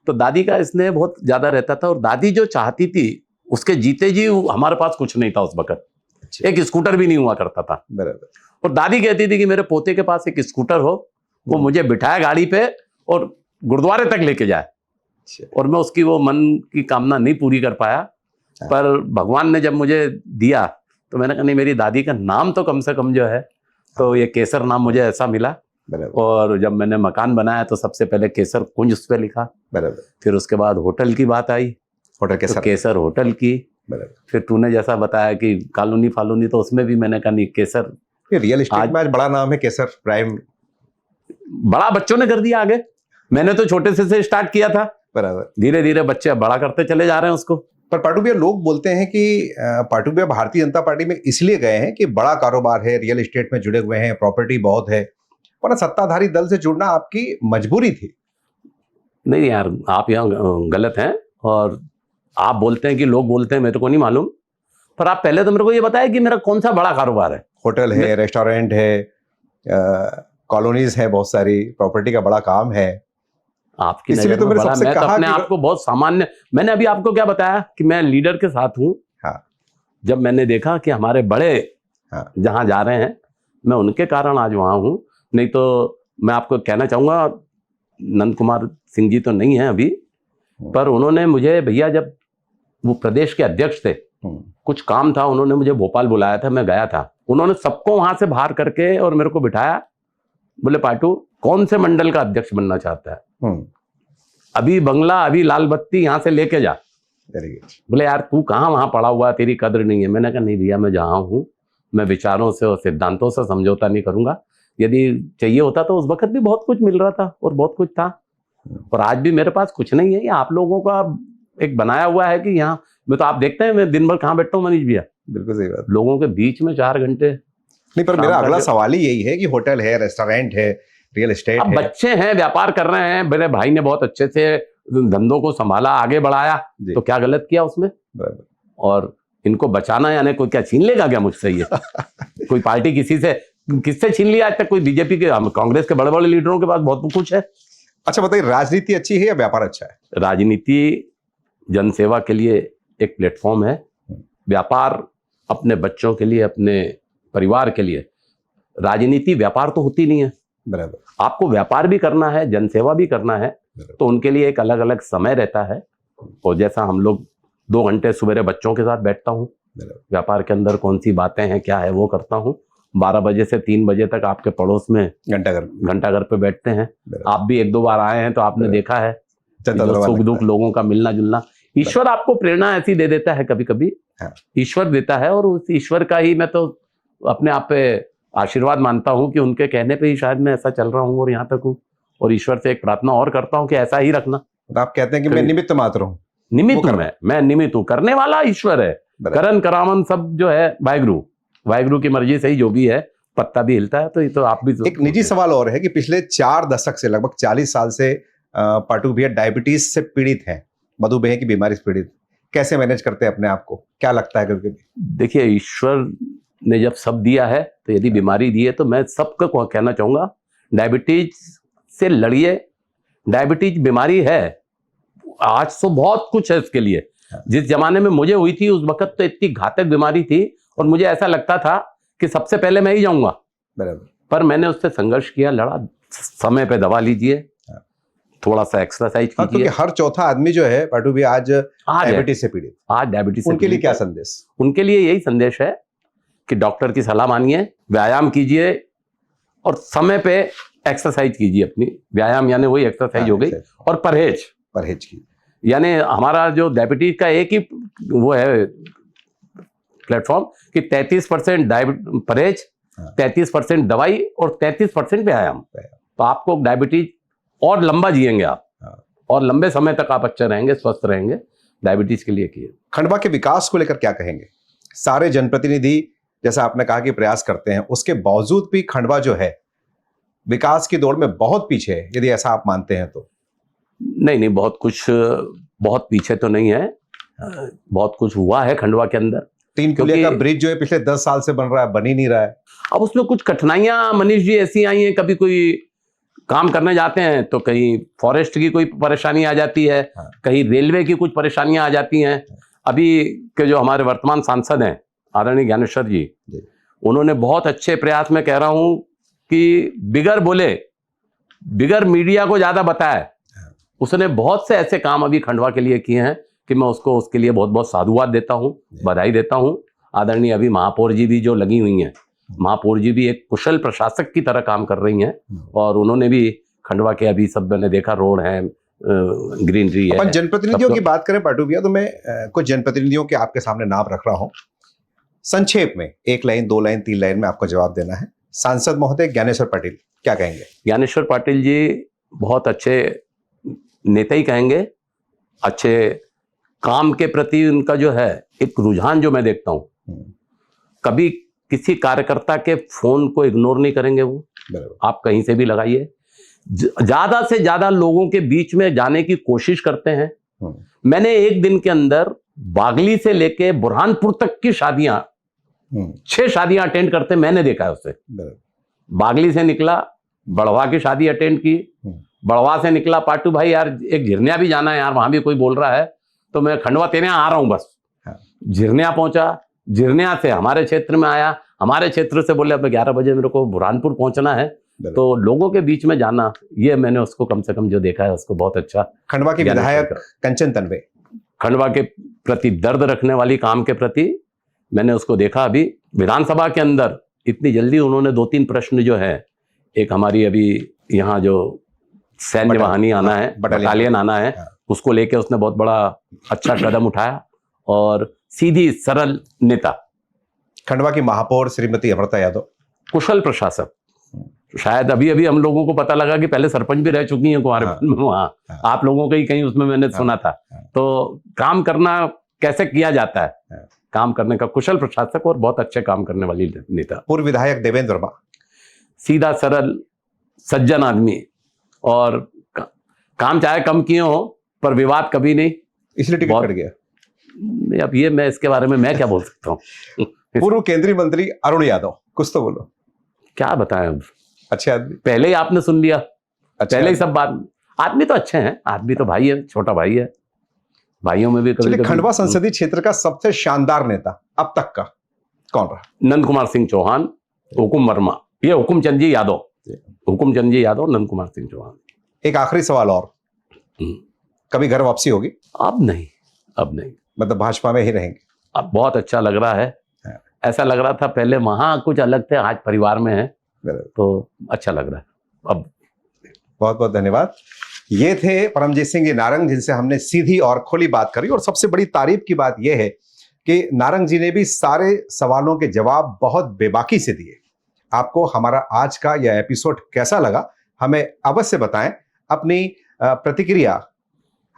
तो दादी का स्नेह बहुत ज्यादा रहता था। और दादी जो चाहती थी, उसके जीते जी हमारे पास कुछ नहीं था उस वक्त। एक स्कूटर भी नहीं हुआ करता था। बराबर। और दादी कहती थी कि मेरे पोते के पास एक स्कूटर हो, वो मुझे बिठाए गाड़ी पे और गुरुद्वारे तक लेके जाए। और मैं उसकी वो मन की कामना नहीं पूरी कर पाया, पर भगवान ने जब मुझे दिया तो मैंने कहा नहीं, मेरी दादी का नाम तो कम से कम जो है, तो ये केसर नाम मुझे ऐसा मिला। बराबर। और जब मैंने मकान बनाया तो सबसे पहले केसर कुंज उस पर लिखा। बराबर। फिर उसके बाद होटल की बात आई, होटल तो केसर। केसर होटल की। बराबर। फिर तूने जैसा बताया कि कॉलोनी फालोनी, तो उसमें भी मैंने कहा नहीं, केसर। ये रियल एस्टेट आज- में आज बड़ा नाम है केसर प्राइम। बड़ा बच्चों ने कर दिया आगे, मैंने तो छोटे से स्टार्ट किया था, बराबर। धीरे धीरे बच्चे बड़ा करते चले जा रहे हैं उसको। पर पाटू भैया, लोग बोलते हैं कि पाटू भैया भारतीय जनता पार्टी में इसलिए गए हैं कि बड़ा कारोबार है, रियल एस्टेट में जुड़े हुए हैं, प्रॉपर्टी बहुत है, पर सत्ताधारी दल से जुड़ना आपकी मजबूरी थी। नहीं यार, आप यहाँ गलत हैं। और आप बोलते हैं कि लोग बोलते हैं, मेरे को नहीं मालूम। पर आप पहले तो मेरे को ये बताया कि मेरा कौन सा बड़ा कारोबार है। होटल है, रेस्टोरेंट है, कॉलोनीज है, बहुत सारी प्रॉपर्टी का बड़ा काम है। आपकी इसलिए नजर तो में मैंने बड़ा, सबसे मैं तो कहा अपने कि- आप को बहुत सामान्य। मैंने अभी आपको क्या बताया कि मैं लीडर के साथ हूँ। हाँ। जब मैंने देखा कि हमारे बड़े हाँ। जहां जा रहे हैं, मैं उनके कारण आज वहां हूँ। नहीं तो मैं आपको कहना चाहूंगा, नंद कुमार सिंह जी तो नहीं है अभी, पर उन्होंने मुझे, भैया जब वो प्रदेश के अध्यक्ष थे, कुछ काम था, उन्होंने मुझे भोपाल बुलाया था, मैं गया था। उन्होंने सबको वहां से बाहर करके और मेरे को बिठाया, बोले पाटू कौन से मंडल का अध्यक्ष बनना चाहता है, अभी बंगला, अभी लाल बत्ती यहाँ से लेके जा। Very good. बोले यार तू कहाँ वहां पड़ा हुआ, तेरी कद्र नहीं है। मैंने कहा नहीं भैया, मैं जहाँ हूँ, मैं विचारों से और सिद्धांतों से समझौता नहीं करूंगा। यदि चाहिए होता तो उस वक्त भी बहुत कुछ मिल रहा था और बहुत कुछ था, और आज भी मेरे पास कुछ नहीं है। ये आप लोगों का एक बनाया हुआ है कि यहाँ, मैं तो आप देखते हैं मैं दिन भर कहाँ बैठता हूँ मनीष भैया, बिल्कुल सही बात। लोगों के बीच में 4 घंटे। नहीं, पर मेरा काम अगला करके- सवाल ही यही है कि होटल है, रेस्टोरेंट है, रियल एस्टेट अब है। बच्चे हैं, व्यापार कर रहे हैं, मेरे भाई ने बहुत अच्छे से धंधों को संभाला, आगे बढ़ाया, जी। तो क्या गलत किया उसमें। बराबर। और इनको बचाना, यानी कोई क्या छीन लेगा क्या मुझसे ये? कोई पार्टी किससे छीन लिया आज तक? कोई बीजेपी के, कांग्रेस के बड़े बड़े लीडरों के पास बहुत कुछ है। अच्छा बताइए, राजनीति अच्छी है या व्यापार अच्छा है? राजनीति जनसेवा के लिए एक प्लेटफॉर्म है, व्यापार अपने बच्चों के लिए, अपने परिवार के लिए। राजनीति व्यापार तो होती नहीं है। बराबर। आपको व्यापार भी करना है, जनसेवा भी करना है, तो उनके लिए एक अलग अलग समय रहता है। और जैसा हम लोग 2 घंटे सुबह बच्चों के साथ बैठता हूँ, व्यापार के अंदर कौन सी बातें हैं, क्या है, वो करता हूँ। 12 बजे से 3 बजे तक आपके पड़ोस में घंटाघर पे बैठते हैं। आप भी 1-2 बार आए हैं तो आपने देखा है जो सुख दुख लोगों का मिलना जुलना। ईश्वर आपको प्रेरणा ऐसी दे देता है, कभी कभी ईश्वर देता है, और उस ईश्वर का ही मैं तो अपने आप पे आशीर्वाद मानता हूँ कि उनके कहने पे ही शायद मैं ऐसा चल रहा हूँ और यहाँ तक हूँ। और ईश्वर से एक प्रार्थना और करता हूँ कि ऐसा ही रखना। तो आप कहते हैं कि मैं निमित्त मात्र हूँ। निमित्त हूँ मैं निमित्त हूँ, करने वाला ईश्वर है। करन करावन सब जो है वाहिगुरु की मर्जी से ही जो भी है, पत्ता भी हिलता है। तो ये तो आप भी एक निजी सवाल और है कि पिछले 4 दशक से, लगभग 40 साल से पाटू भैया डायबिटीज से पीड़ित हैं, मधुमेह की बीमारी से पीड़ित। कैसे मैनेज करते हैं अपने आप को, क्या लगता है कभी? देखिए, ईश्वर ने जब सब दिया है, तो यदि बीमारी दी है, तो मैं सबको कहना चाहूंगा डायबिटीज से लड़िए। डायबिटीज बीमारी है, आज तो बहुत कुछ है इसके लिए। जिस जमाने में मुझे हुई थी उस वक्त तो इतनी घातक बीमारी थी, और मुझे ऐसा लगता था कि सबसे पहले मैं ही जाऊंगा। बराबर। पर मैंने उससे संघर्ष किया, लड़ा। समय पे दवा लीजिए, थोड़ा सा एक्सरसाइज कीजिए। क्योंकि हर चौथा आदमी जो है पाटू भी आज डायबिटीज से पीड़ित। आज डायबिटीज से उनके लिए क्या संदेश? उनके लिए यही संदेश है कि डॉक्टर की सलाह मानिए, व्यायाम कीजिए, और समय पे एक्सरसाइज कीजिए। अपनी व्यायाम यानी वही एक्सरसाइज हो गई, और परहेज की। यानी हमारा जो डायबिटीज का एक ही वो है प्लेटफॉर्म कि 33% परहेज, 33% दवाई और 33% व्यायाम। तो आपको डायबिटीज और लंबा जिएंगे आप, और लंबे समय तक आप अच्छे रहेंगे, स्वस्थ रहेंगे। डायबिटीज के लिए किए। खंडवा के विकास को लेकर क्या कहेंगे? सारे जनप्रतिनिधि जैसा आपने कहा कि प्रयास करते हैं, उसके बावजूद भी खंडवा जो है विकास की दौड़ में बहुत पीछे है, यदि ऐसा आप मानते हैं तो? नहीं, बहुत पीछे तो नहीं है, बहुत कुछ हुआ है खंडवा के अंदर। 3 पुलिया का ब्रिज जो है पिछले 10 साल से बन रहा है, बन ही नहीं रहा है। अब उसमें कुछ कठिनाइयां मनीष जी ऐसी आई हैं, कभी कोई काम करने जाते हैं तो कहीं फॉरेस्ट की कोई परेशानी आ जाती है, कहीं रेलवे की कुछ परेशानियां आ जाती हैं। अभी के जो हमारे वर्तमान सांसद हैं आदरणीय ज्ञानेश्वर जी, उन्होंने बहुत अच्छे प्रयास में, कह रहा हूं कि बिगर मीडिया को ज्यादा बताए, उसने बहुत से ऐसे काम अभी खंडवा के लिए किए हैं कि मैं उसको उसके लिए बहुत बहुत साधुवाद देता हूँ, बधाई देता हूँ। आदरणीय अभी महापौर जी भी जो लगी हुई हैं, महापौर जी भी एक कुशल प्रशासक की तरह काम कर रही हैं, और उन्होंने भी खंडवा के अभी सब मैंने देखा रोड है, ग्रीनरी है। अपन जनप्रतिनिधियों की बात करें पाटू भैया, तो मैं कुछ जनप्रतिनिधियों के आपके सामने नाम रख रहा हूं। संक्षेप में 1 लाइन 2 लाइन 3 लाइन में आपको जवाब देना है। सांसद महोदय ज्ञानेश्वर पाटिल, क्या कहेंगे? ज्ञानेश्वर पाटिल जी बहुत अच्छे नेता ही कहेंगे। अच्छे काम के प्रति उनका जो है एक रुझान जो मैं देखता हूँ, कभी किसी कार्यकर्ता के फोन को इग्नोर नहीं करेंगे वो। आप कहीं से भी लगाइए, ज्यादा से ज्यादा लोगों के बीच में जाने की कोशिश करते हैं। मैंने एक दिन के अंदर बागली से लेके बुरहानपुर तक की शादियां, 6 शादियां अटेंड करते मैंने देखा है उससे। बागली से निकला, बड़वा की शादी अटेंड की, बड़वा से निकला, पाटू भाई यार एक झिरनिया भी जाना है यार, वहां भी कोई बोल रहा है तो मैं खंडवा तेरे यहाँ आ रहा हूं बस। झिरनिया पहुंचा, झिरनिया से हमारे क्षेत्र में आया, हमारे क्षेत्र से बोले अब 11 बजे मेरे को बुरहानपुर पहुंचना है। तो लोगों के बीच में जाना, ये मैंने उसको कम से कम जो देखा है उसको बहुत अच्छा। खंडवा के विधायक कंचन तन्वे, खंडवा के प्रति दर्द रखने वाली, काम के प्रति मैंने उसको देखा। अभी विधानसभा के अंदर इतनी जल्दी उन्होंने 2-3 प्रश्न जो है, एक हमारी अभी यहाँ जो सैन्य वाहिनी आना है, बटालियन आना है, उसको लेके उसने बहुत बड़ा अच्छा कदम उठाया। और सीधी सरल नेता। खंडवा की महापौर श्रीमती अमृता यादव, कुशल प्रशासक। शायद अभी अभी हम लोगों को पता लगा कि पहले सरपंच भी रह चुकी हैं कुंवारपुर में, वहाँ आप लोगों का ही कहीं उसमें मैंने सुना था। तो काम करना कैसे किया जाता है, काम करने का कुशल प्रशासक और बहुत अच्छे काम करने वाली नेता। पूर्व विधायक देवेंद्र वर्मा, सीधा सरल सज्जन आदमी, और काम चाहे कम किए हो पर विवाद कभी नहीं, इसलिए टिकट कट गया। अब ये मैं इसके बारे में मैं क्या बोल सकता हूँ। पूर्व केंद्रीय मंत्री अरुण यादव, कुछ तो बोलो। क्या बताएं अब, अच्छे आदमी, पहले ही आपने सुन लिया, पहले ही सब बात। आदमी तो अच्छे हैं, आदमी तो भाई है, छोटा भाई है, भाइयों में भी कभी। खंडवा संसदीय क्षेत्र का सबसे शानदार नेता अब तक का कौन रहा? नंद कुमार सिंह चौहान, हुकुम वर्मा, ये हुकुमचंद जी यादव, हुकुमचंद जी यादव, नंद कुमार सिंह चौहान। एक आखिरी सवाल और, कभी घर वापसी होगी? अब नहीं, अब नहीं, मतलब भाजपा में ही रहेंगे? अब बहुत अच्छा लग रहा है। ऐसा लग रहा था पहले वहां कुछ अलग थे, आज परिवार में है, तो अच्छा लग रहा है अब। बहुत बहुत धन्यवाद। ये थे परमजीत सिंह नारंग, जिनसे हमने सीधी और खुली बात करी। और सबसे बड़ी तारीफ की बात यह है कि नारंग जी ने भी सारे सवालों के जवाब बहुत बेबाकी से दिए। आपको हमारा आज का यह एपिसोड कैसा लगा, हमें अवश्य बताएं। अपनी प्रतिक्रिया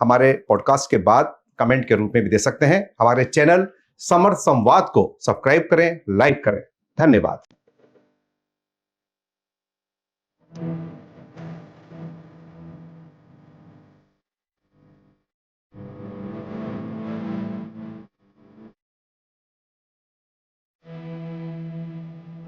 हमारे पॉडकास्ट के बाद कमेंट के रूप में भी दे सकते हैं। हमारे चैनल समर्थ संवाद को सब्सक्राइब करें, लाइक करें। धन्यवाद।